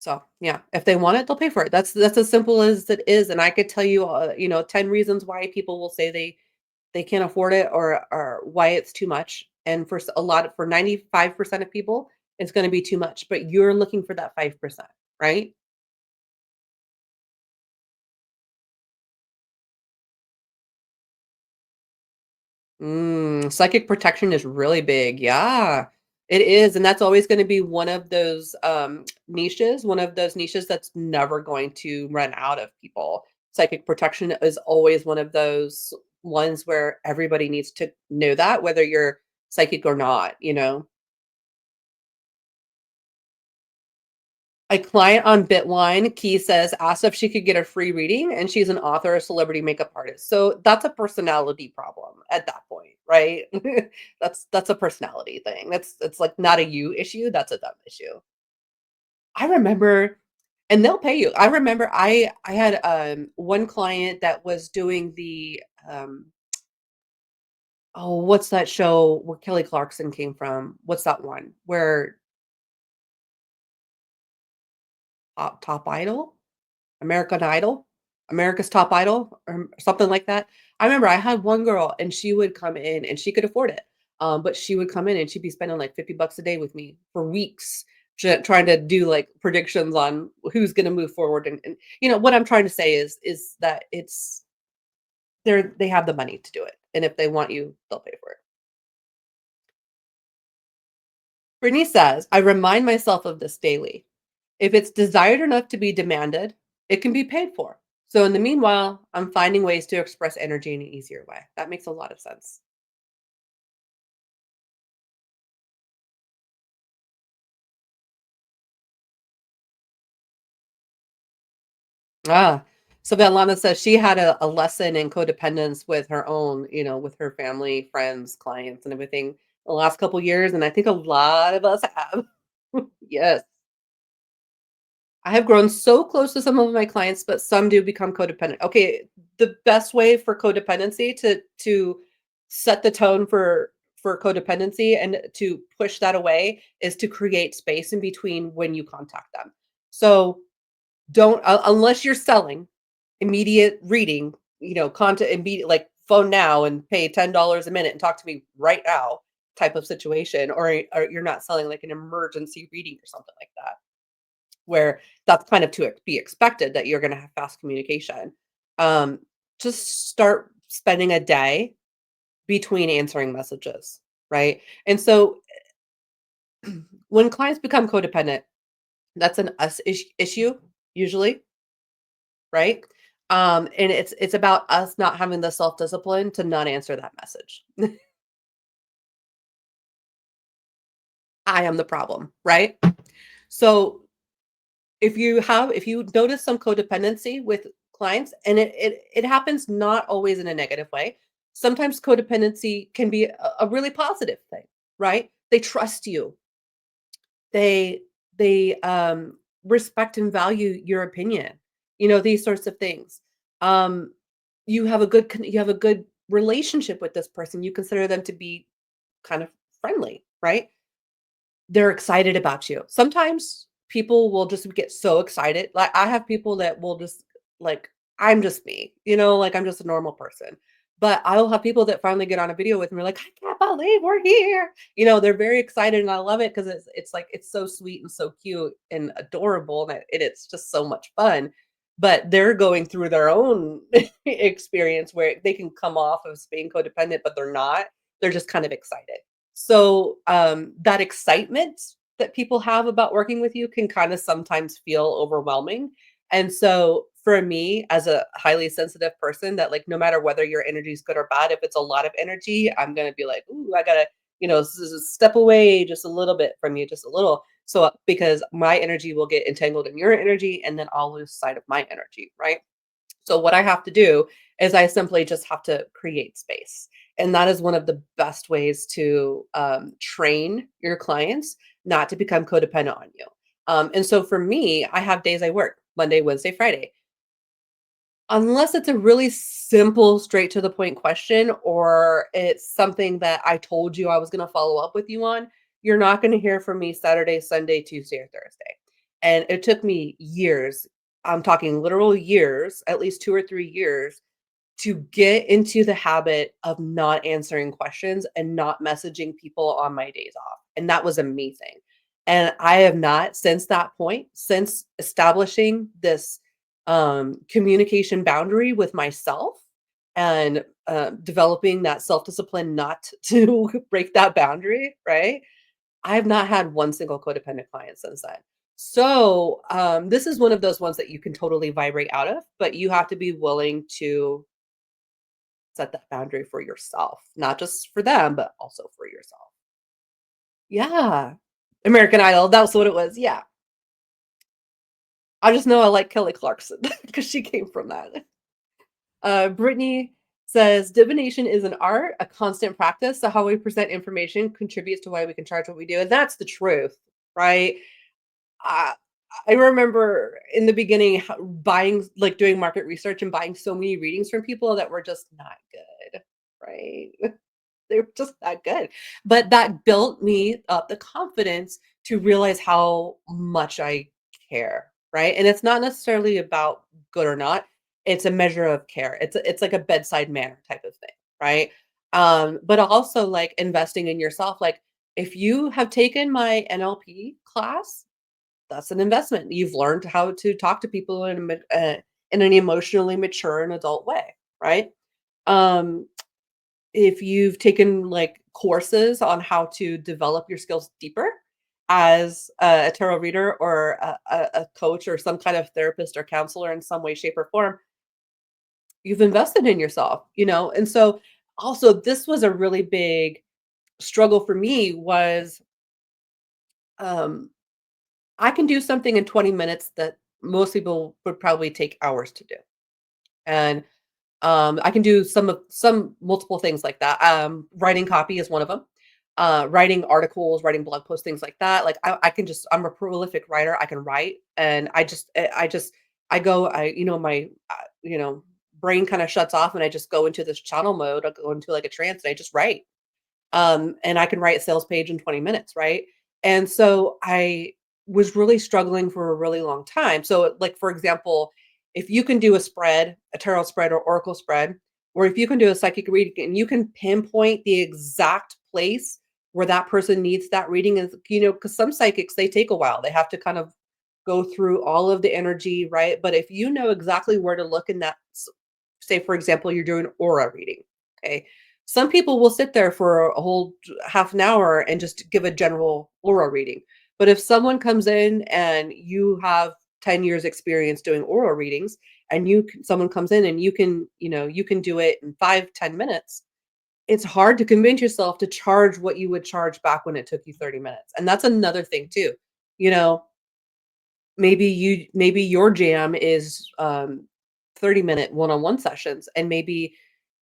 So, yeah, if they want it, they'll pay for it. That's as simple as it is, and I could tell you, 10 reasons why people will say they can't afford it or why it's too much. And for 95% of people, it's going to be too much, but you're looking for that 5%, right? Psychic protection is really big. Yeah, it is. And that's always going to be one of those niches that's never going to run out of people. Psychic protection is always one of those ones where everybody needs to know that, whether you're psychic or not. A client on Bitline, Key says, asked if she could get a free reading, and she's an author, a celebrity makeup artist. So that's a personality problem at that point, right? That's a personality thing. It's like not a you issue. That's a them issue. I remember, and they'll pay you. I remember I had one client that was doing the oh, what's that show where Kelly Clarkson came from? What's that one? Where Top Idol? American Idol? America's Top Idol or something like that. I remember I had one girl and she would come in and she could afford it. But she would come in and she'd be spending like 50 bucks a day with me for weeks. trying to do like predictions on who's going to move forward. And what I'm trying to say is that they have the money to do it, and if they want you, they'll pay for it. Brittany says, I remind myself of this daily. If it's desired enough to be demanded, it can be paid for. So in the meanwhile, I'm finding ways to express energy in an easier way. That makes a lot of sense. Ah, so Lana says she had a lesson in codependence with her own, with her family, friends, clients, and everything the last couple years. And I think a lot of us have. Yes. I have grown so close to some of my clients, but some do become codependent. Okay, the best way for codependency to set the tone for codependency and to push that away is to create space in between when you contact them. So don't unless you're selling immediate reading, content immediate like phone now and pay $10 a minute and talk to me right now type of situation, or you're not selling like an emergency reading or something like that where that's kind of to be expected that you're going to have fast communication. Um, just start spending a day between answering messages, right? And so when clients become codependent, that's an us issue usually, right? And it's about us not having the self discipline to not answer that message. I am the problem, right? So if you notice some codependency with clients, and it happens not always in a negative way. Sometimes codependency can be a really positive thing, right? They trust you. They respect and value your opinion. These sorts of things. Um, you have a good relationship with this person. You consider them to be kind of friendly, right? They're excited about you. Sometimes people will just get so excited. Like, I have people that will just like, I'm just me, like I'm just a normal person. But I'll have people that finally get on a video with me like, I can't believe we're here. They're very excited and I love it because it's like it's so sweet and so cute and adorable and it's just so much fun. But they're going through their own experience where they can come off as being codependent, but they're not. They're just kind of excited. So, that excitement that people have about working with you can kinda sometimes feel overwhelming, and so, for me, as a highly sensitive person that, like, no matter whether your energy is good or bad, if it's a lot of energy, I'm gonna be like, "Ooh, I gotta, step away just a little bit from you, just a little." So, because my energy will get entangled in your energy, and then I'll lose sight of my energy, right? So what I have to do is I simply just have to create space. And that is one of the best ways to train your clients not to become codependent on you. And so for me, I have days I work Monday, Wednesday, Friday. Unless it's a really simple, straight to the point question, or it's something that I told you I was going to follow up with you on, you're not going to hear from me Saturday, Sunday, Tuesday, or Thursday. And it took me years. I'm talking literal years, at least 2 or 3 years, to get into the habit of not answering questions and not messaging people on my days off, and that was amazing. And I have not since that point, since establishing this, communication boundary with myself and, developing that self-discipline not to break that boundary, right? I have not had one single codependent client since then. So, this is one of those ones that you can totally vibrate out of, but you have to be willing to set that boundary for yourself, not just for them, but also for yourself. Yeah. American Idol, that's what it was, yeah. I just know I like Kelly Clarkson because she came from that. Brittany says, "Divination is an art, a constant practice, so how we present information contributes to why we can charge what we do," and that's the truth, right? I I remember in the beginning buying like, doing market research and buying so many readings from people that were just not good, right? They were just that good. But that built me up the confidence to realize how much I care, right? And it's not necessarily about good or not. It's a measure of care. It's like a bedside manner type of thing, right? But also like investing in yourself. Like If you have taken my NLP class, that's an investment. You've learned how to talk to people in an emotionally mature and adult way, right? Um, if you've taken like courses on how to develop your skills deeper as a tarot reader or a coach or some kind of therapist or counselor in some way, shape, or form, you've invested in yourself, you know? And so also this was a really big struggle for me was um I can do something in 20 minutes that most people would probably take hours to do. And I can do some multiple things like that. Writing copy is one of them. Writing articles, writing blog posts, things like that. Like I can just I'm a prolific writer. I can write, and I go you know you know brain kind of shuts off, and I just go into this channel mode. I go into like a trance, and I just write. And I can write a sales page in 20 minutes, right? And so I was really struggling for a really long time. So, like, for example, if you can do a spread, a tarot spread or oracle spread, or if you can do a psychic reading and you can pinpoint the exact place where that person needs that reading, is, you know, because some psychics, they take a while. They have to kind of go through all of the energy, right? But if you know exactly where to look in that, say, for example, you're doing aura reading, okay? Some people will sit there for a whole half an hour and just give a general aura reading. But if someone comes in and you have 10 years experience doing aura readings and someone comes in and you can, you know, you can do it in 5, 10 minutes, it's hard to convince yourself to charge what you would charge back when it took you 30 minutes. And that's another thing too. You know, maybe your jam is 30-minute one-on-one sessions, and maybe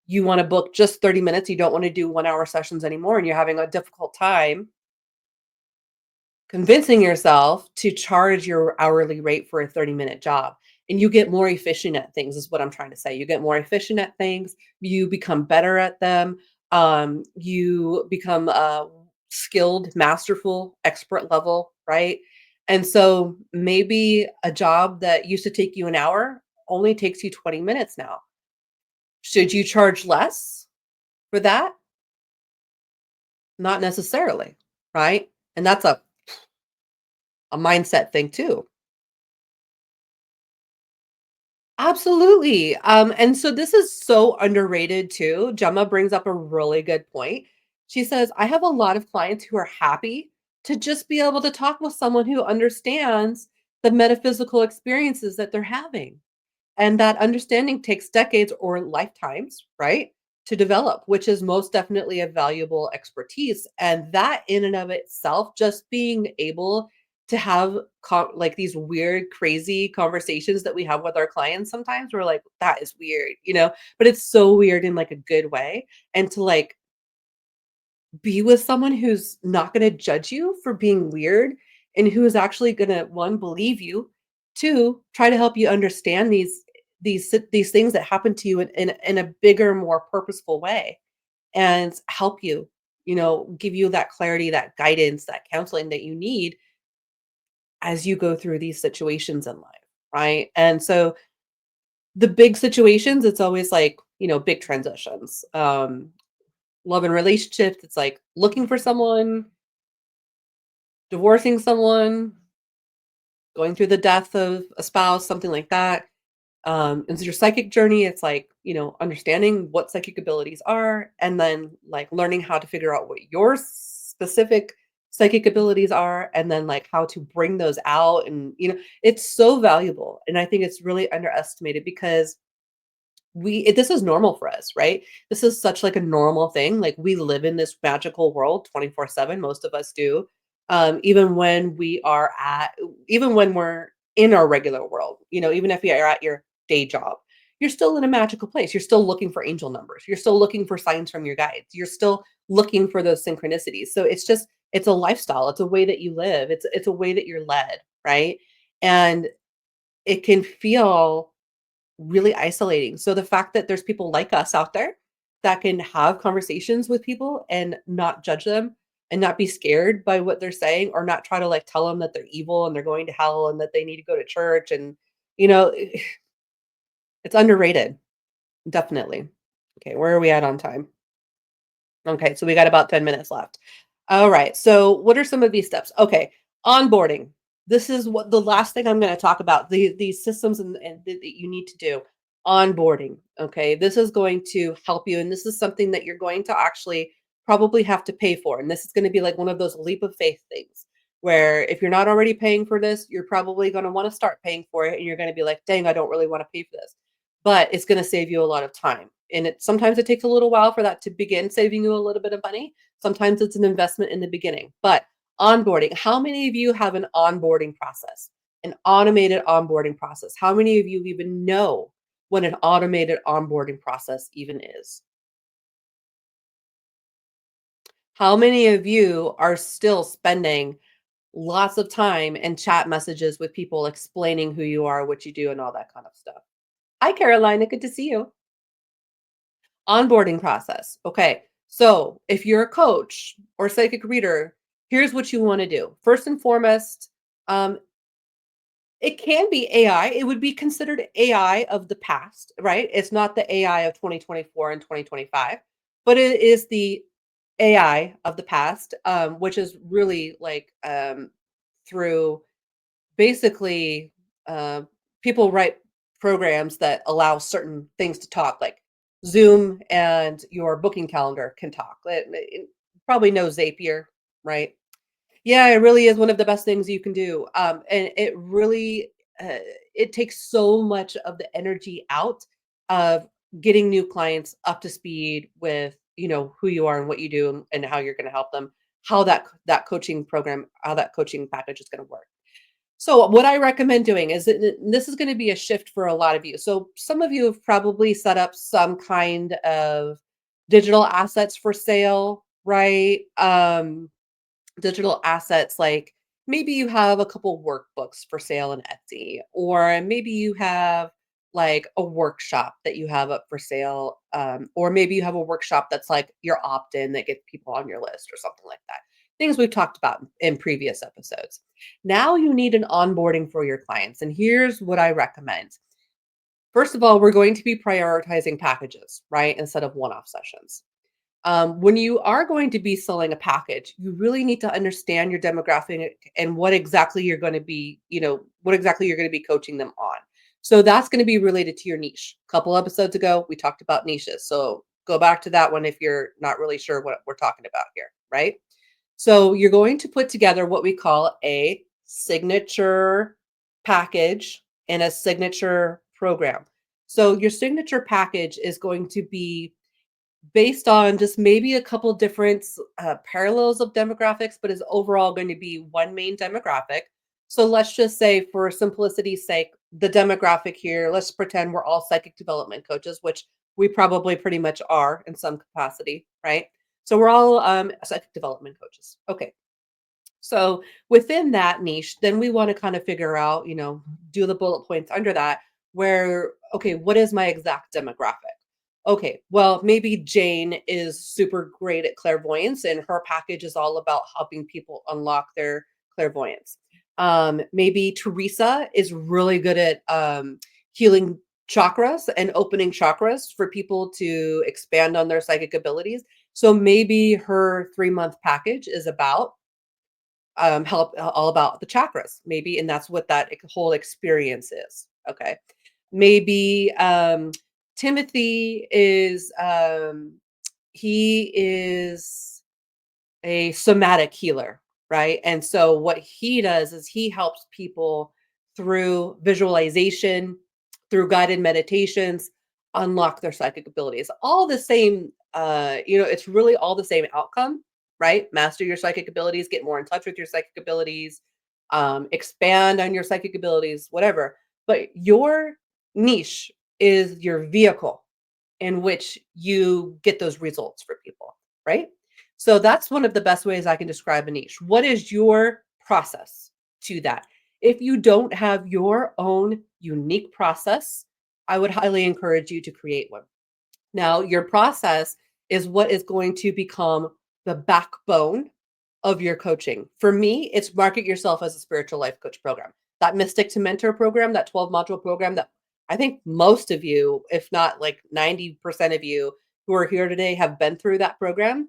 you wanna book just 30 minutes, you don't wanna do one-hour sessions anymore, and you're having a difficult time convincing yourself to charge your hourly rate for a 30-minute job, and you get more efficient at things is what I'm trying to say. You get more efficient at things, you become better at them, you become, skilled, masterful, expert level, right? And so, maybe a job that used to take you an hour only takes you 20 minutes now. Should you charge less for that? Not necessarily, right? And that's a mindset thing too. Absolutely. And so this is so underrated too. Gemma brings up a really good point. She says, I have a lot of clients who are happy to just be able to talk with someone who understands the metaphysical experiences that they're having. And that understanding takes decades or lifetimes, right, to develop, which is most definitely a valuable expertise. And that in and of itself, just being able to have like these weird, crazy conversations that we have with our clients sometimes, we're like, that is weird, you know, but it's so weird in like a good way. And to like be with someone who's not gonna judge you for being weird and who is actually gonna, 1, believe you, 2, try to help you understand these things that happen to you in a bigger, more purposeful way and help you, you know, give you that clarity, that guidance, that counseling that you need as you go through these situations in life, right? And so the big situations, it's always like, you know, big transitions. Love and relationships, it's like looking for someone, divorcing someone, going through the death of a spouse, something like that. And so your psychic journey, it's like, you know, understanding what psychic abilities are and then like learning how to figure out what your specific psychic abilities are and then like how to bring those out. And, you know, it's so valuable. And I think it's really underestimated because this is normal for us, right? This is such like a normal thing. Like we live in this magical world 24/7, most of us do. Even when even when we're in our regular world, you know, even if you're at your day job, you're still in a magical place. You're still looking for angel numbers. You're still looking for signs from your guides. You're still looking for those synchronicities. So it's a lifestyle. It's a way that you live. It's a way that you're led, right? And it can feel really isolating. So the fact that there's people like us out there that can have conversations with people and not judge them and not be scared by what they're saying or not try to like tell them that they're evil and they're going to hell and that they need to go to church and you know it's underrated, definitely. Okay, where are we at on time? Okay, so we got about 10 minutes left. All right. So, what are some of these steps? Okay, onboarding. This is what the last thing I'm going to talk about. These systems that you need to do. Onboarding. Okay, this is going to help you, and this is something that you're going to actually probably have to pay for. And this is going to be like one of those leap of faith things, where if you're not already paying for this, you're probably going to want to start paying for it, and you're going to be like, "Dang, I don't really want to pay for this," but it's going to save you a lot of time. And it sometimes it takes a little while for that to begin saving you a little bit of money. Sometimes it's an investment in the beginning, but onboarding, how many of you have an onboarding process, an automated onboarding process? How many of you even know what an automated onboarding process even is? How many of you are still spending lots of time and chat messages with people explaining who you are, what you do, and all that kind of stuff? Hi, Carolina. Good to see you. Onboarding process. Okay. So if you're a coach or psychic reader, here's what you want to do. First and foremost, um, it can be AI. It would be considered AI of the past, right? It's not the AI of 2024 and 2025, but it is the AI of the past, which is really like through basically uh, people write programs that allow certain things to talk, like Zoom and your booking calendar can talk. Probably know Zapier, right? Yeah, it really is one of the best things you can do. And it really it takes so much of the energy out of getting new clients up to speed with who you are and what you do and how you're going to help them, how that coaching program, how that coaching package is going to work. So what I recommend doing is that this is going to be a shift for a lot of you. So some of you have probably set up some kind of digital assets for sale, right? Digital assets like maybe you have a couple workbooks for sale on Etsy, or maybe you have like a workshop that you have up for sale, or maybe you have a workshop that's like your opt-in that gets people on your list or something like that. Things we've talked about in previous episodes. Now you need an onboarding for your clients, and here's what I recommend. First of all, we're going to be prioritizing packages, right, instead of one-off sessions. When you are going to be selling a package, you really need to understand your demographic and what exactly you're going to be, what exactly you're going to be coaching them on. So that's going to be related to your niche. A couple episodes ago, we talked about niches. So go back to that one if you're not really sure what we're talking about here, right? So you're going to put together what we call a signature package and a signature program. So your signature package is going to be based on just maybe a couple different parallels of demographics, but is overall going to be one main demographic. So let's just say, for simplicity's sake, the demographic here, let's pretend we're all psychic development coaches, which we probably pretty much are in some capacity, right? So we're all psychic development coaches. Okay. So within that niche, then we want to kind of figure out, do the bullet points under that where, okay, what is my exact demographic? Okay, well, maybe Jane is super great at clairvoyance and her package is all about helping people unlock their clairvoyance. Maybe Teresa is really good at healing chakras and opening chakras for people to expand on their psychic abilities. So maybe her 3-month package is about help all about the chakras, maybe, and that's what that whole experience is. Okay, maybe Timothy is he is a somatic healer, right? And so what he does is he helps people through visualization, through guided meditations, unlock their psychic abilities. All the same, it's really all the same outcome, right? Master your psychic abilities, get more in touch with your psychic abilities, expand on your psychic abilities, whatever. But your niche is your vehicle in which you get those results for people, right? So that's one of the best ways I can describe a niche. What is your process to that? If you don't have your own unique process, I would highly encourage you to create one. Now, your process is what is going to become the backbone of your coaching. For me, it's Market Yourself as a Spiritual Life Coach program. That Mystic to Mentor program, that 12 module program that I think most of you, if not like 90% of you who are here today, have been through that program.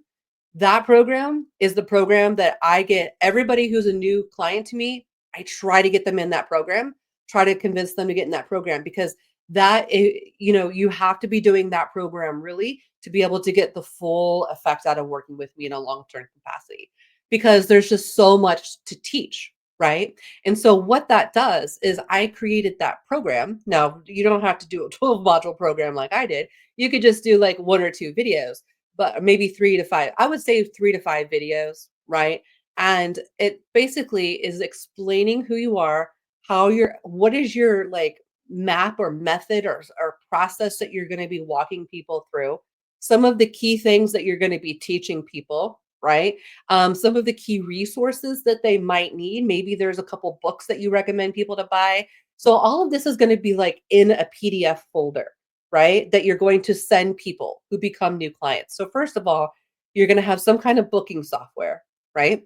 That program is the program that I get everybody who's a new client to me, I try to get them in that program, try to convince them to get in that program because you have to be doing that program really to be able to get the full effect out of working with me in a long-term capacity because there's just so much to teach, right? And so what that does is I created that program. Now, you don't have to do a 12 module program like I did. You could just do like one or two videos, but maybe 3 to 5. I would say 3 to 5 videos, right? And it basically is explaining who you are, what is your like map or method or process that you're going to be walking people through. Some of the key things that you're going to be teaching people, right? Some of the key resources that they might need. Maybe there's a couple books that you recommend people to buy. So all of this is going to be like in a PDF folder, right? That you're going to send people who become new clients. So first of all, you're going to have some kind of booking software, right?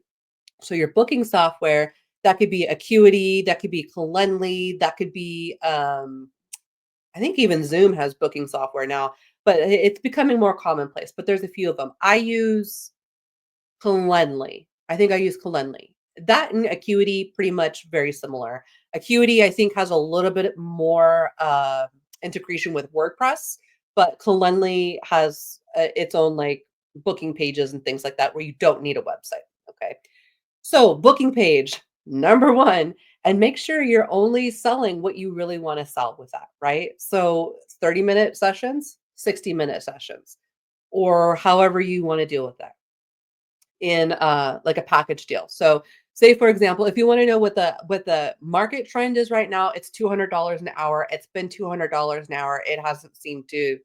So your booking software, that could be Acuity, that could be Calendly, that could be I think even Zoom has booking software now, but it's becoming more commonplace. But there's a few of them. I use Calendly. I think I use Calendly. That and Acuity pretty much very similar. Acuity, I think, has a little bit more integration with WordPress, but Calendly has its own like booking pages and things like that where you don't need a website. Okay. So, booking page, number 1, and make sure you're only selling what you really wanna sell with that, right? So, 30-minute sessions, 60-minute sessions, or however you wanna deal with that in, like a package deal. So, say, for example, if you wanna know what the market trend is right now, it's $200 an hour. It's been $200 an hour. It hasn't seemed to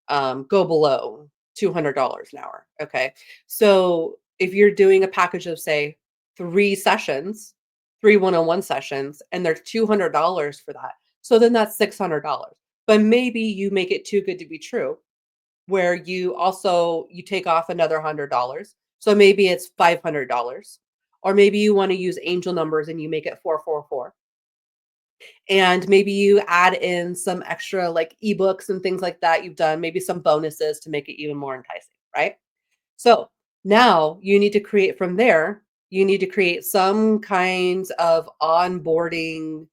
go below $200 an hour. Okay. So if you're doing a package of, say, 3 sessions, 3 one-on-one sessions, and they're $200 for that. So then that's $600. But maybe you make it too good to be true, where you take off another $100. So maybe it's $500. Or maybe you want to use angel numbers and you make it 444, and maybe you add in some extra like ebooks and things like that you've done, maybe some bonuses to make it even more enticing, right? So now you need to create from there, you need to create some kind of onboarding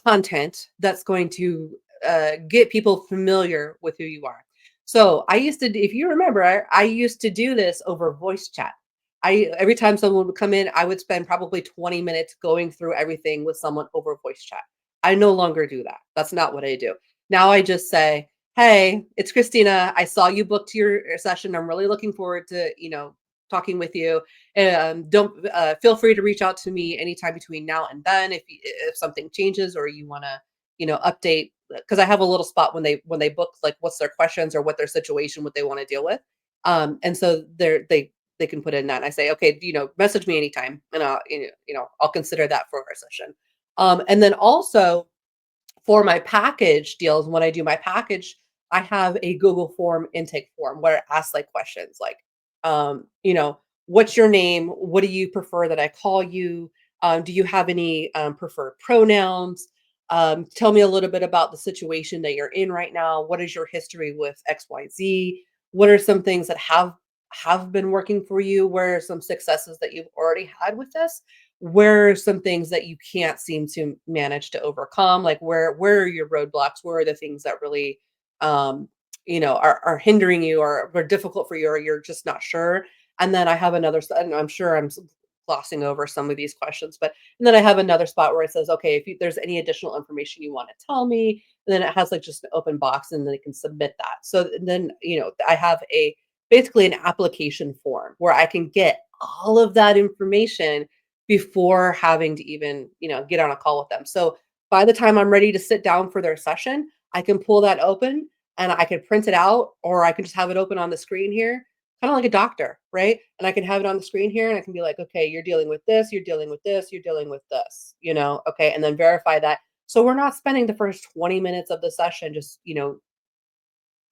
content that's going to get people familiar with who you are. So I used to, if you remember, I used to do this over voice chat. Every time someone would come in, I would spend probably 20 minutes going through everything with someone over voice chat. I no longer do that. That's not what I do. Now I just say, "Hey, it's Christina. I saw you booked your session. I'm really looking forward to, talking with you. Don't feel free to reach out to me anytime between now and then if something changes or you want to update, because I have a little spot when they book like what's their questions or what their situation, what they want to deal with, and so they can put in that, and I say, okay, message me anytime, and I'll consider that for our session. And then also for my package deals, when I do my package, I have a Google form intake form where it asks like questions like, what's your name? What do you prefer that I call you? Do you have any preferred pronouns? Tell me a little bit about the situation that you're in right now. What is your history with XYZ? What are some things that have been working for you? Where are some successes that you've already had with this? Where are some things that you can't seem to manage to overcome? Like where are your roadblocks? Where are the things that really are hindering you or are difficult for you or you're just not sure? And then I have and I'm sure glossing over some of these questions, but and then I have another spot where it says, okay, if there's any additional information you want to tell me, and then it has like just an open box and then they can submit that. So then, I have basically an application form where I can get all of that information before having to even, get on a call with them. So by the time I'm ready to sit down for their session, I can pull that open and I can print it out, or I can just have it open on the screen here, kind of like a doctor, right? And I can have it on the screen here and I can be like, okay, you're dealing with this, you're dealing with this, you're dealing with this, okay, and then verify that. So we're not spending the first 20 minutes of the session just,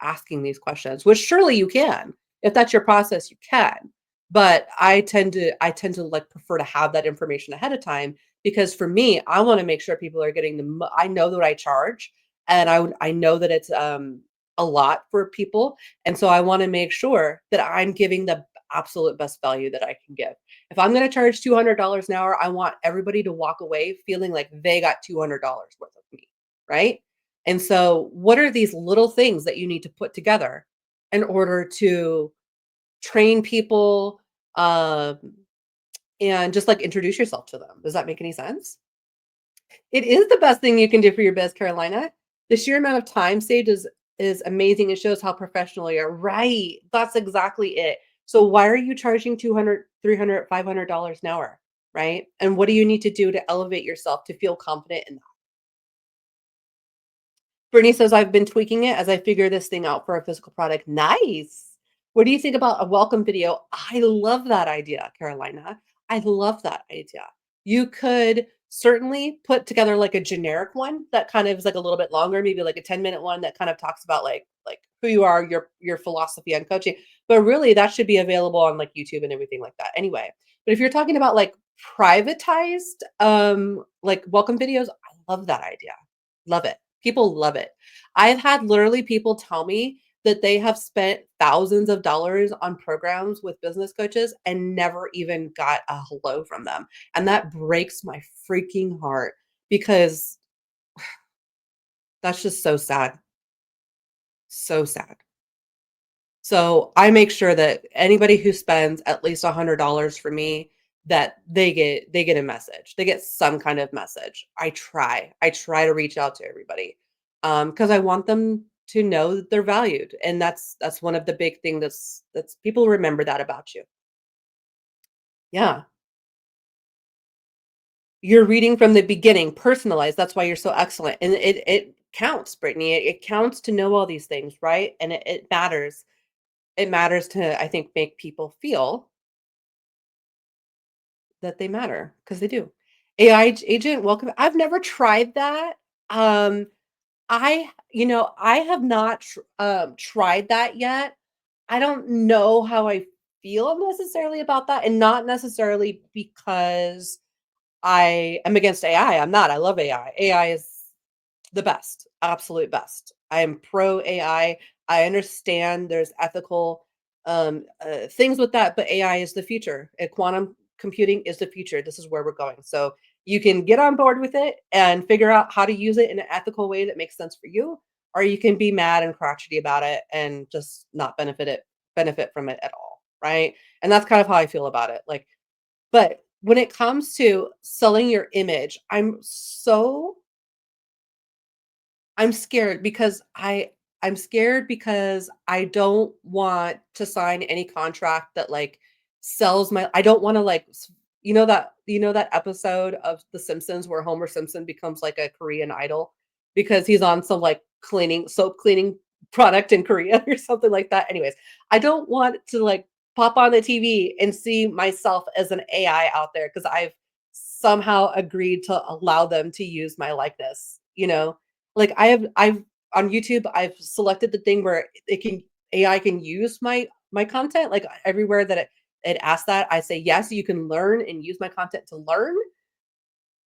asking these questions, which surely you can. If that's your process, you can. But I tend to like prefer to have that information ahead of time because for me, I want to make sure people are getting I know that I charge and I know that it's a lot for people. And so I want to make sure that I'm giving the absolute best value that I can give. If I'm gonna charge $200 an hour, I want everybody to walk away feeling like they got $200 worth of me, right? And so, what are these little things that you need to put together in order to train people, um, and just, like, introduce yourself to them? Does that make any sense? It is the best thing you can do for your biz, Carolina. The sheer amount of time saved is amazing. It shows how professional you are. Right. That's exactly it. So why are you charging 200, 300, $500 an hour? Right? And what do you need to do to elevate yourself to feel confident in that? Brittany says, I've been tweaking it as I figure this thing out for a physical product. Nice. What do you think about a welcome video? I love that idea, Carolina. I love that idea. You could certainly put together like a generic one that kind of is like a little bit longer, maybe like a 10-minute one that kind of talks about like who you are, your philosophy on coaching. But really that should be available on like YouTube and everything like that anyway. But if you're talking about like privatized like welcome videos, I love that idea. Love it. People love it. I've had literally people tell me that they have spent thousands of dollars on programs with business coaches and never even got a hello from them. And that breaks my freaking heart because that's just so sad. So sad. So I make sure that anybody who spends at least $100 for me, that they get a message. They get some kind of message. I try to reach out to everybody, because I want them to know that they're valued, and that's one of the big thing that's people remember that about you. Yeah, you're reading from the beginning, personalized. That's why you're so excellent, and it counts, Brittany. It counts to know all these things, right? And it matters. It matters to, I think, make people feel that they matter because they do. AI agent, welcome. I've never tried that. Um, I have not tried that yet. I don't know how I feel necessarily about that, and not necessarily because I am against AI. I'm not. I love AI. AI is the best, absolute best. I am pro AI. I understand there's ethical things with that, but AI is the future. And quantum computing is the future. This is where we're going. So you can get on board with it and figure out how to use it in an ethical way that makes sense for you, or you can be mad and crotchety about it and just not benefit from it at all, right? And that's kind of how I feel about it. Like, but when it comes to selling your image, I'm scared because I don't want to sign any contract that, like, sells my I don't wanna, like, that episode of The Simpsons where Homer Simpson becomes, like, a Korean idol because he's on some, like, cleaning soap cleaning product in Korea or something like that? Anyways, I don't want to, like, pop on the TV and see myself as an AI out there because 'cause I've somehow agreed to allow them to use my likeness, you know? Like, I've on YouTube, I've selected the thing where it can AI can use my content, like, everywhere that it asks that, I say, "Yes, you can learn and use my content to learn,"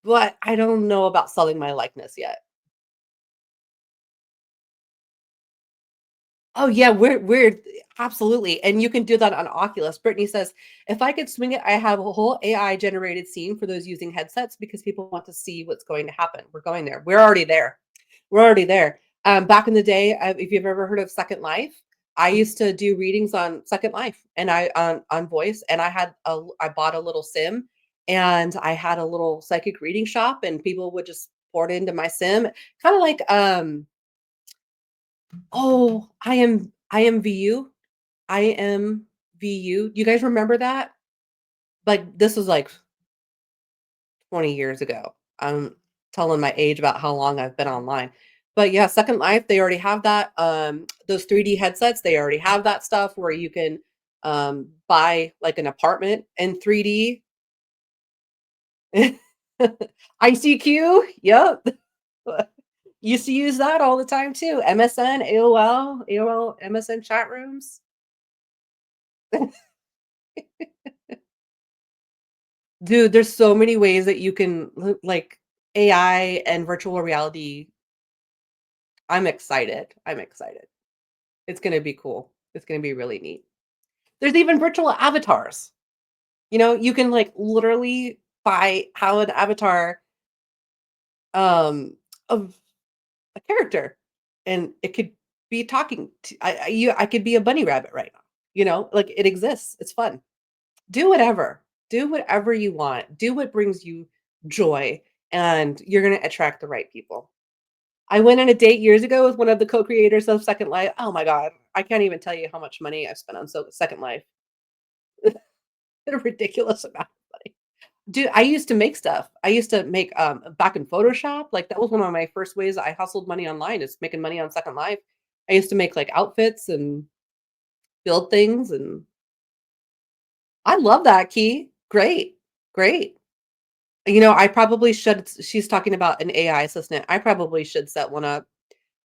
but I don't know about selling my likeness yet. Oh, yeah, we're absolutely, and you can do that on Oculus. Brittany says, "If I could swing it, I have a whole AI generated scene for those using headsets because people want to see what's going to happen." We're going there. We're already there. We're already there. Back in the day, if you've ever heard of Second Life, I used to do readings on Second Life and I on voice, and I bought a little sim, and I had a little psychic reading shop, and people would just pour it into my sim, kind of like oh, I am VU. I am VU. You guys remember that? Like this was like 20 years ago. I'm telling my age about how long I've been online. But yeah, Second Life, they already have that. Those 3D headsets, they already have that stuff where you can buy like an apartment in 3D. ICQ, yep. Used to use that all the time too. MSN, AOL, MSN chat rooms. Dude, there's so many ways that you can like AI and virtual reality. I'm excited. I'm excited. It's gonna be cool. It's gonna be really neat. There's even virtual avatars. You can like literally buy how an avatar of a character, and it could be talking to I could be a bunny rabbit right now. Like it exists. It's fun. Do whatever. Do whatever you want. Do what brings you joy, and you're gonna attract the right people. I went on a date years ago with one of the co-creators of Second Life. Oh my god, I can't even tell you how much money I've spent on Second Life. A ridiculous amount of money. Dude, I used to make stuff. I used to make, back in Photoshop, like, that was one of my first ways I hustled money online is making money on Second Life. I used to make, like, outfits and build things, and I love that, Key. Great, great. I probably should she's talking about an AI assistant. I probably should set one up,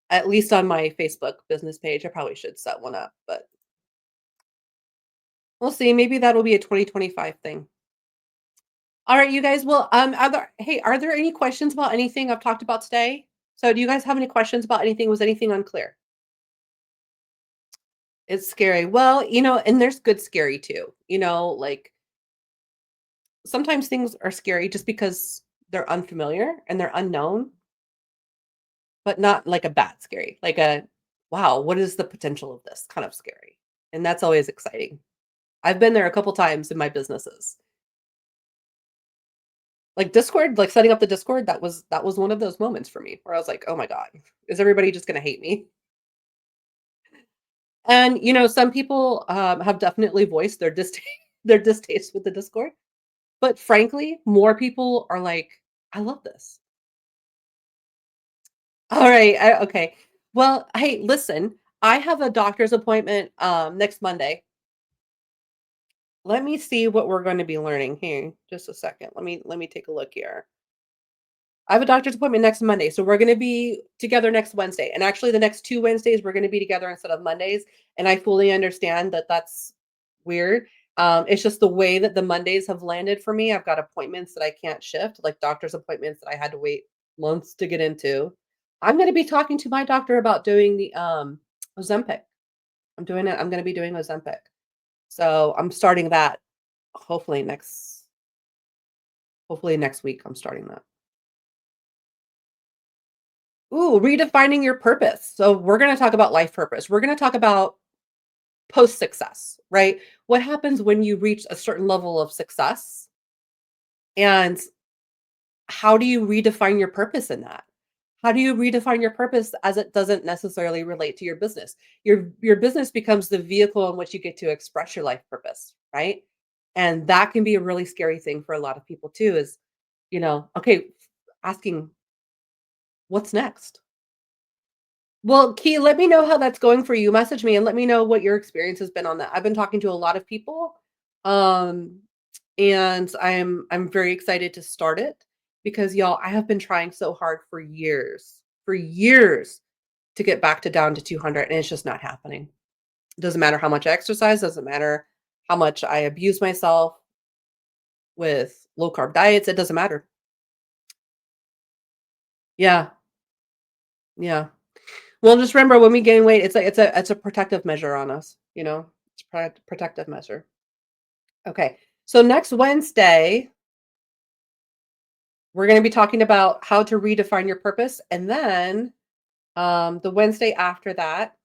at least on my Facebook business page. I probably should set one up, but we'll see. Maybe that'll be a 2025 thing. All right, you guys. Well, are there any questions about anything I've talked about today? So, do you guys have any questions about anything? Was anything unclear? It's scary. Well, and there's good scary too. Like sometimes things are scary just because they're unfamiliar and they're unknown, but not like a bad scary, like a wow, what is the potential of this kind of scary? And that's always exciting. I've been there a couple times in my businesses. Like Discord, like setting up the Discord, that was one of those moments for me where I was like, "Oh my god, is everybody just gonna hate me?" And, some people, have definitely voiced their distaste their distaste with the Discord, but frankly, more people are like, "I love this." Alright, okay. Well, hey, listen, I have a doctor's appointment, next Monday. Let me see what we're gonna be learning here. Just a second. Let me take a look here. I have a doctor's appointment next Monday, so we're gonna be together next Wednesday, and actually the next 2 Wednesdays, we're gonna be together instead of Mondays, and I fully understand that that's weird. It's just the way that the Mondays have landed for me. I've got appointments that I can't shift, like doctor's appointments that I had to wait months to get into. I'm gonna be talking to my doctor about doing the, Ozempic. I'm gonna be doing Ozempic. So, I'm starting that hopefully next week, I'm starting that. Ooh, redefining your purpose. So we're going to talk about life purpose. We're going to talk about post success, right? What happens when you reach a certain level of success and how do you redefine your purpose in that? How do you redefine your purpose as it doesn't necessarily relate to your business? Your business becomes the vehicle in which you get to express your life purpose, right? And that can be a really scary thing for a lot of people too is, okay, asking what's next? Well, Key, let me know how that's going for you. Message me and let me know what your experience has been on that. I've been talking to a lot of people, um, and I'm very excited to start it because y'all, I have been trying so hard for years to get back to down to 200, and it's just not happening. It doesn't matter how much I exercise, doesn't matter how much I abuse myself with low carb diets, it doesn't matter. Yeah, yeah. Well, just remember when we gain weight, it's a protective measure on us, It's a protective measure. Okay. So next Wednesday, we're going to be talking about how to redefine your purpose. And then the Wednesday after that,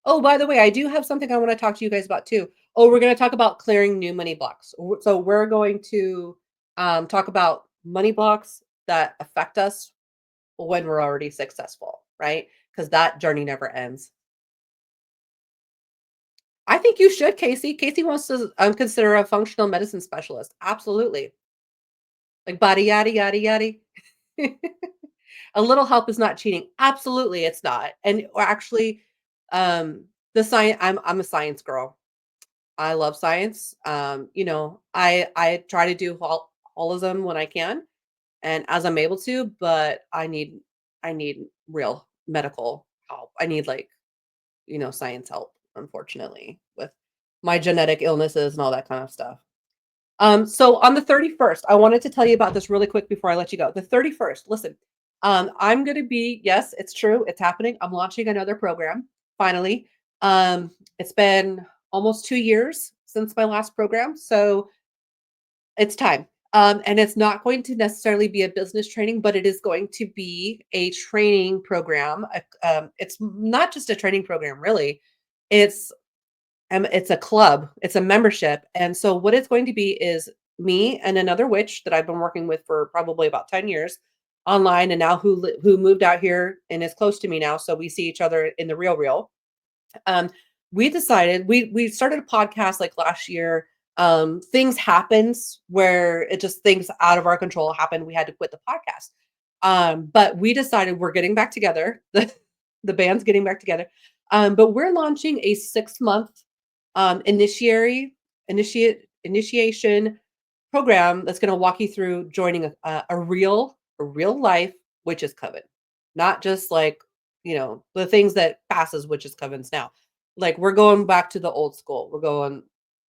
oh, by the way, I do have something I want to talk to you guys about too. Oh, we're going to talk about clearing new money blocks. So we're going to talk about money blocks that affect us when we're already successful, right? Because that journey never ends. I think you should, Casey. Casey wants to consider a functional medicine specialist. Absolutely. Like body yada yada yada. A little help is not cheating. Absolutely, it's not. And or actually, the science. I'm a science girl. I love science. I try to do holism when I can and as I'm able to, but I need real medical help. I need like science help, unfortunately, with my genetic illnesses and all that kind of stuff. So on the 31st, I wanted to tell you about this really quick before I let you go. The 31st, listen, I'm going to be, yes, it's true. It's happening. I'm launching another program finally. It's been almost 2 years since my last program, so it's time. And it's not going to necessarily be a business training, but it is going to be a training program. It's not just a training program, really. It's it's a club. It's a membership, and so what it's going to be is me and another witch that I've been working with for probably about 10 years online, and now who moved out here and is close to me now, so we see each other in the real. Um, we decided we started a podcast like last year. Things happens where it just things out of our control happened. We had to quit the podcast. But we decided we're getting back together. The band's getting back together. But we're launching a 6 month initiation program that's going to walk you through joining a real life witches coven, not just like the things that passes witches covens now. Like we're going back to the old school. We're going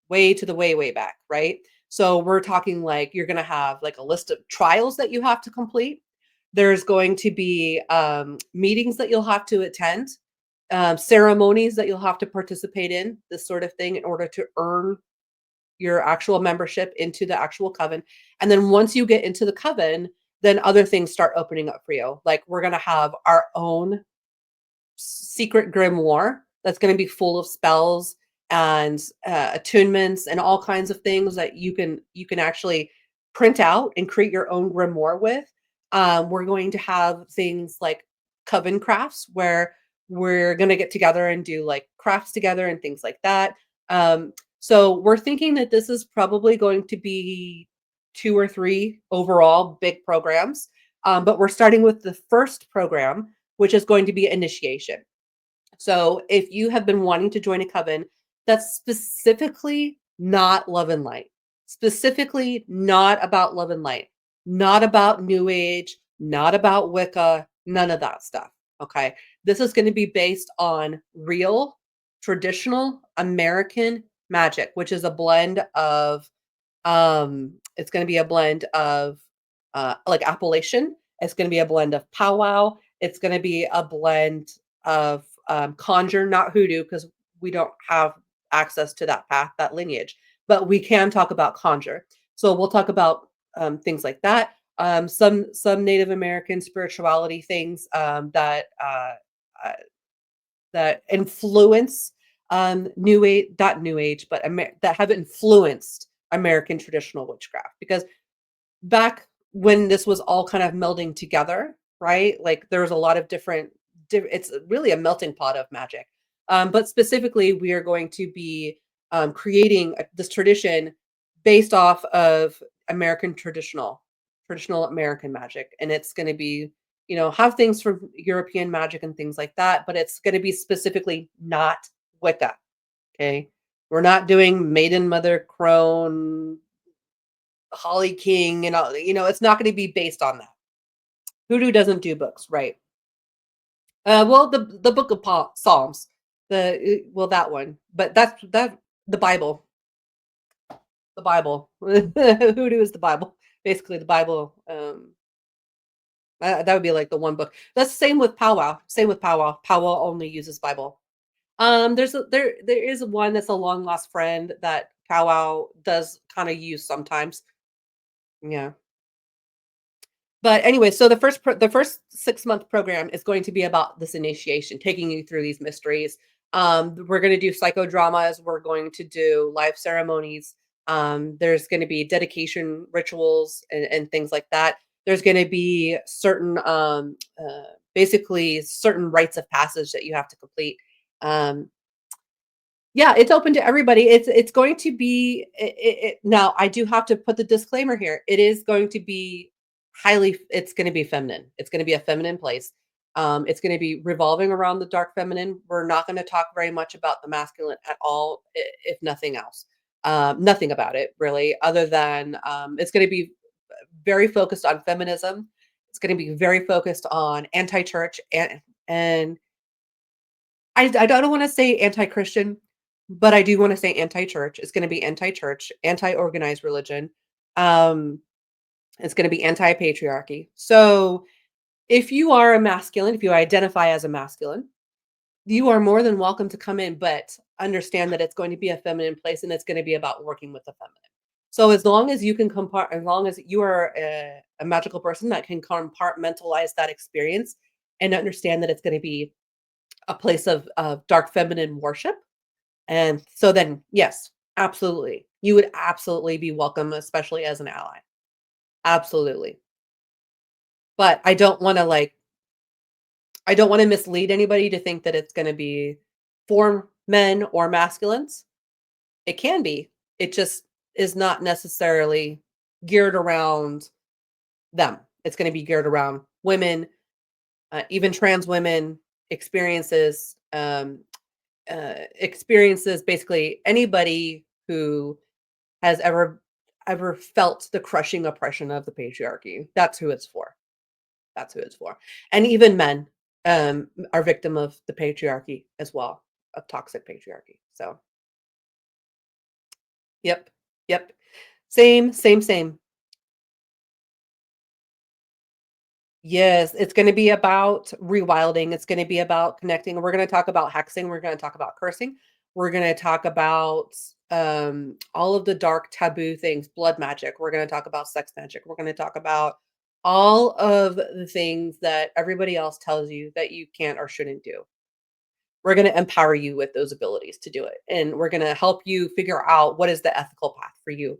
way to the way back, right? So we're talking like you're going to have like a list of trials that you have to complete. There's going to be meetings that you'll have to attend, ceremonies that you'll have to participate in, this sort of thing, in order to earn your actual membership into the actual coven. And then once you get into the coven, then other things start opening up for you. Like we're going to have our own secret grimoire that's going to be full of spells and attunements and all kinds of things that you can actually print out and create your own grimoire with. We're going to have things like coven crafts where we're going to get together and do like crafts together and things like that. So we're thinking that this is probably going to be 2 or 3 overall big programs. But we're starting with the first program, which is going to be initiation. So if you have been wanting to join a coven that's specifically not love and light, specifically not about love and light, not about new age, not about Wicca, none of that stuff. Okay. This is going to be based on real traditional American magic, which is a blend of it's gonna be a blend of, like, Appalachian, it's gonna be a blend of powwow, it's gonna be a blend of, conjure, not hoodoo, because we don't have access to that path, that lineage, but we can talk about conjure. So we'll talk about, things like that, some Native American spirituality things, uh that influence, new age not new age, but that have influenced American traditional witchcraft. Because back when this was all kind of melding together, right? Like there was a lot of it's really a melting pot of magic. But specifically, we are going to be creating this tradition based off of American traditional American magic, and it's going to be have things from European magic and things like that, but it's going to be specifically not Wicca. Okay, we're not doing Maiden Mother Crone, Holly King, and all. It's not going to be based on that. Hoodoo doesn't do books, right? Well, the Book of Psalms, that one, but that the Bible, the Bible. Hoodoo is the Bible, basically the Bible. That would be like the one book. That's the same with powwow. Same with powwow. Powwow only uses Bible. There is one that's a long lost friend that powwow does kind of use sometimes. Yeah. But anyway, so the first 6 month program is going to be about this initiation, taking you through these mysteries. We're going to do psychodramas. We're going to do live ceremonies. There's going to be dedication rituals and things like that. There's going to be basically certain rites of passage that you have to complete. Um, yeah, it's open to everybody. It's going to be now, I do have to put the disclaimer here. It is going to be it's going to be feminine. It's going to be a feminine place. It's going to be revolving around the dark feminine. We're not going to talk very much about the masculine at all, if nothing else. Nothing about it really, other than it's going to be very focused on feminism. It's going to be very focused on anti-church and I don't wanna say anti-Christian, but I do wanna say anti-church. It's gonna be anti-church, anti-organized religion. Um, it's gonna be anti-patriarchy. So, if you are a masculine, if you identify as a masculine, You are more than welcome to come in, but understand that it's going to be a feminine place and it's going to be about working with the feminine. So as long as you can as long as you are a magical person that can compartmentalize that experience and understand that it's going to be a place of dark feminine worship. And so then, yes, absolutely. You would absolutely be welcome, especially as an ally. Absolutely. But I don't want to mislead anybody to think that it's going to be for men or masculines. It can be. It just is not necessarily geared around them. It's going to be geared around women, even trans women, experiences, experiences. Basically, anybody who has ever felt the crushing oppression of the patriarchy. That's who it's for. That's who it's for. And even men are victim of the patriarchy as well, of toxic patriarchy. So, yep, yep. Same, same, same. Yes, it's gonna be about rewilding, it's gonna be about connecting, we're gonna talk about hexing, we're gonna talk about cursing, we're gonna talk about, all of the dark taboo things, blood magic, we're gonna talk about sex magic, we're gonna talk about all of the things that everybody else tells you that you can't or shouldn't do. We're gonna empower you with those abilities to do it, and we're gonna help you figure out what is the ethical path for you.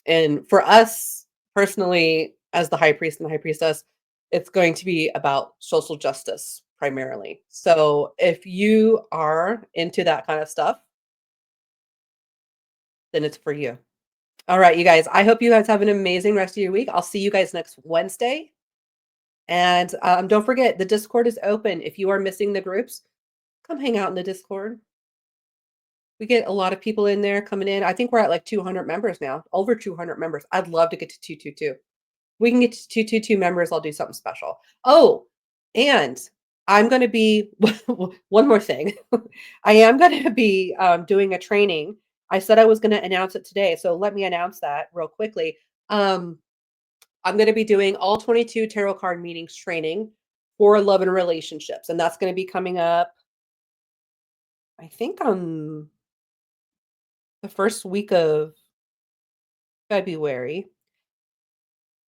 And for us personally, as the high priest and the high priestess, it's going to be about social justice primarily. So if you are into that kind of stuff, then it's for you. All right, you guys. I hope you guys have an amazing rest of your week. I'll see you guys next Wednesday. And don't forget, the Discord is open. If you are missing the groups, come hang out in the Discord. We get a lot of people in there coming in. I think we're at like 200 members now, over 200 members. I'd love to get to 222. We can get to 222 members, I'll do something special. Oh, and I'm gonna be one more thing. I am gonna be, doing a training. I said I was gonna announce it today, so let me announce that real quickly. Um, I'm gonna be doing all 22 tarot card meetings training for love and relationships, and that's gonna be coming up, I think, on the 1st week of February.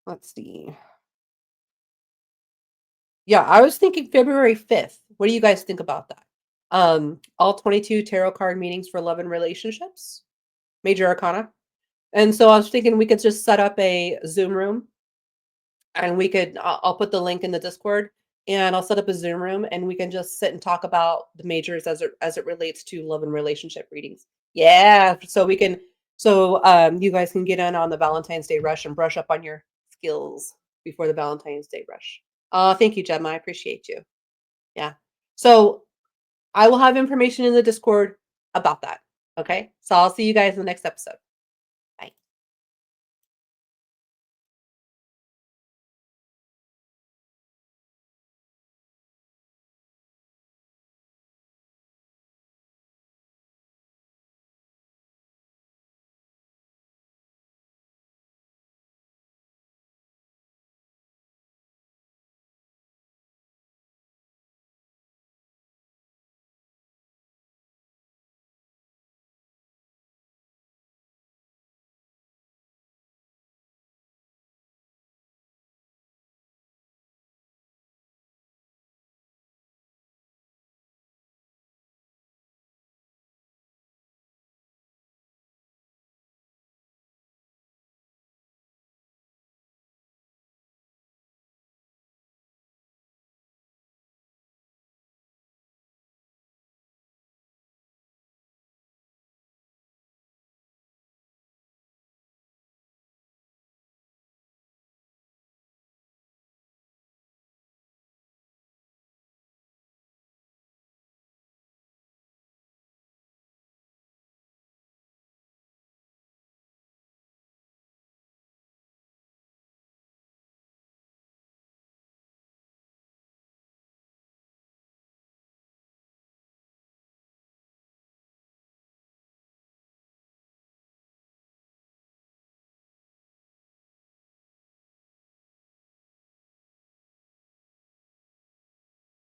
Let's see. Yeah, I was thinking February 5th. What do you guys think about that? All 22 tarot card meetings for love and relationships, major arcana. And so I was thinking we could just set up a Zoom room and I'll put the link in the Discord and I'll set up a Zoom room and we can just sit and talk about the majors as it relates to love and relationship readings. Yeah, so you guys can get in on the Valentine's Day rush and brush up on your skills before the Valentine's Day rush. Thank you, Gemma. I appreciate you. Yeah. So I will have information in the Discord about that. Okay. So I'll see you guys in the next episode.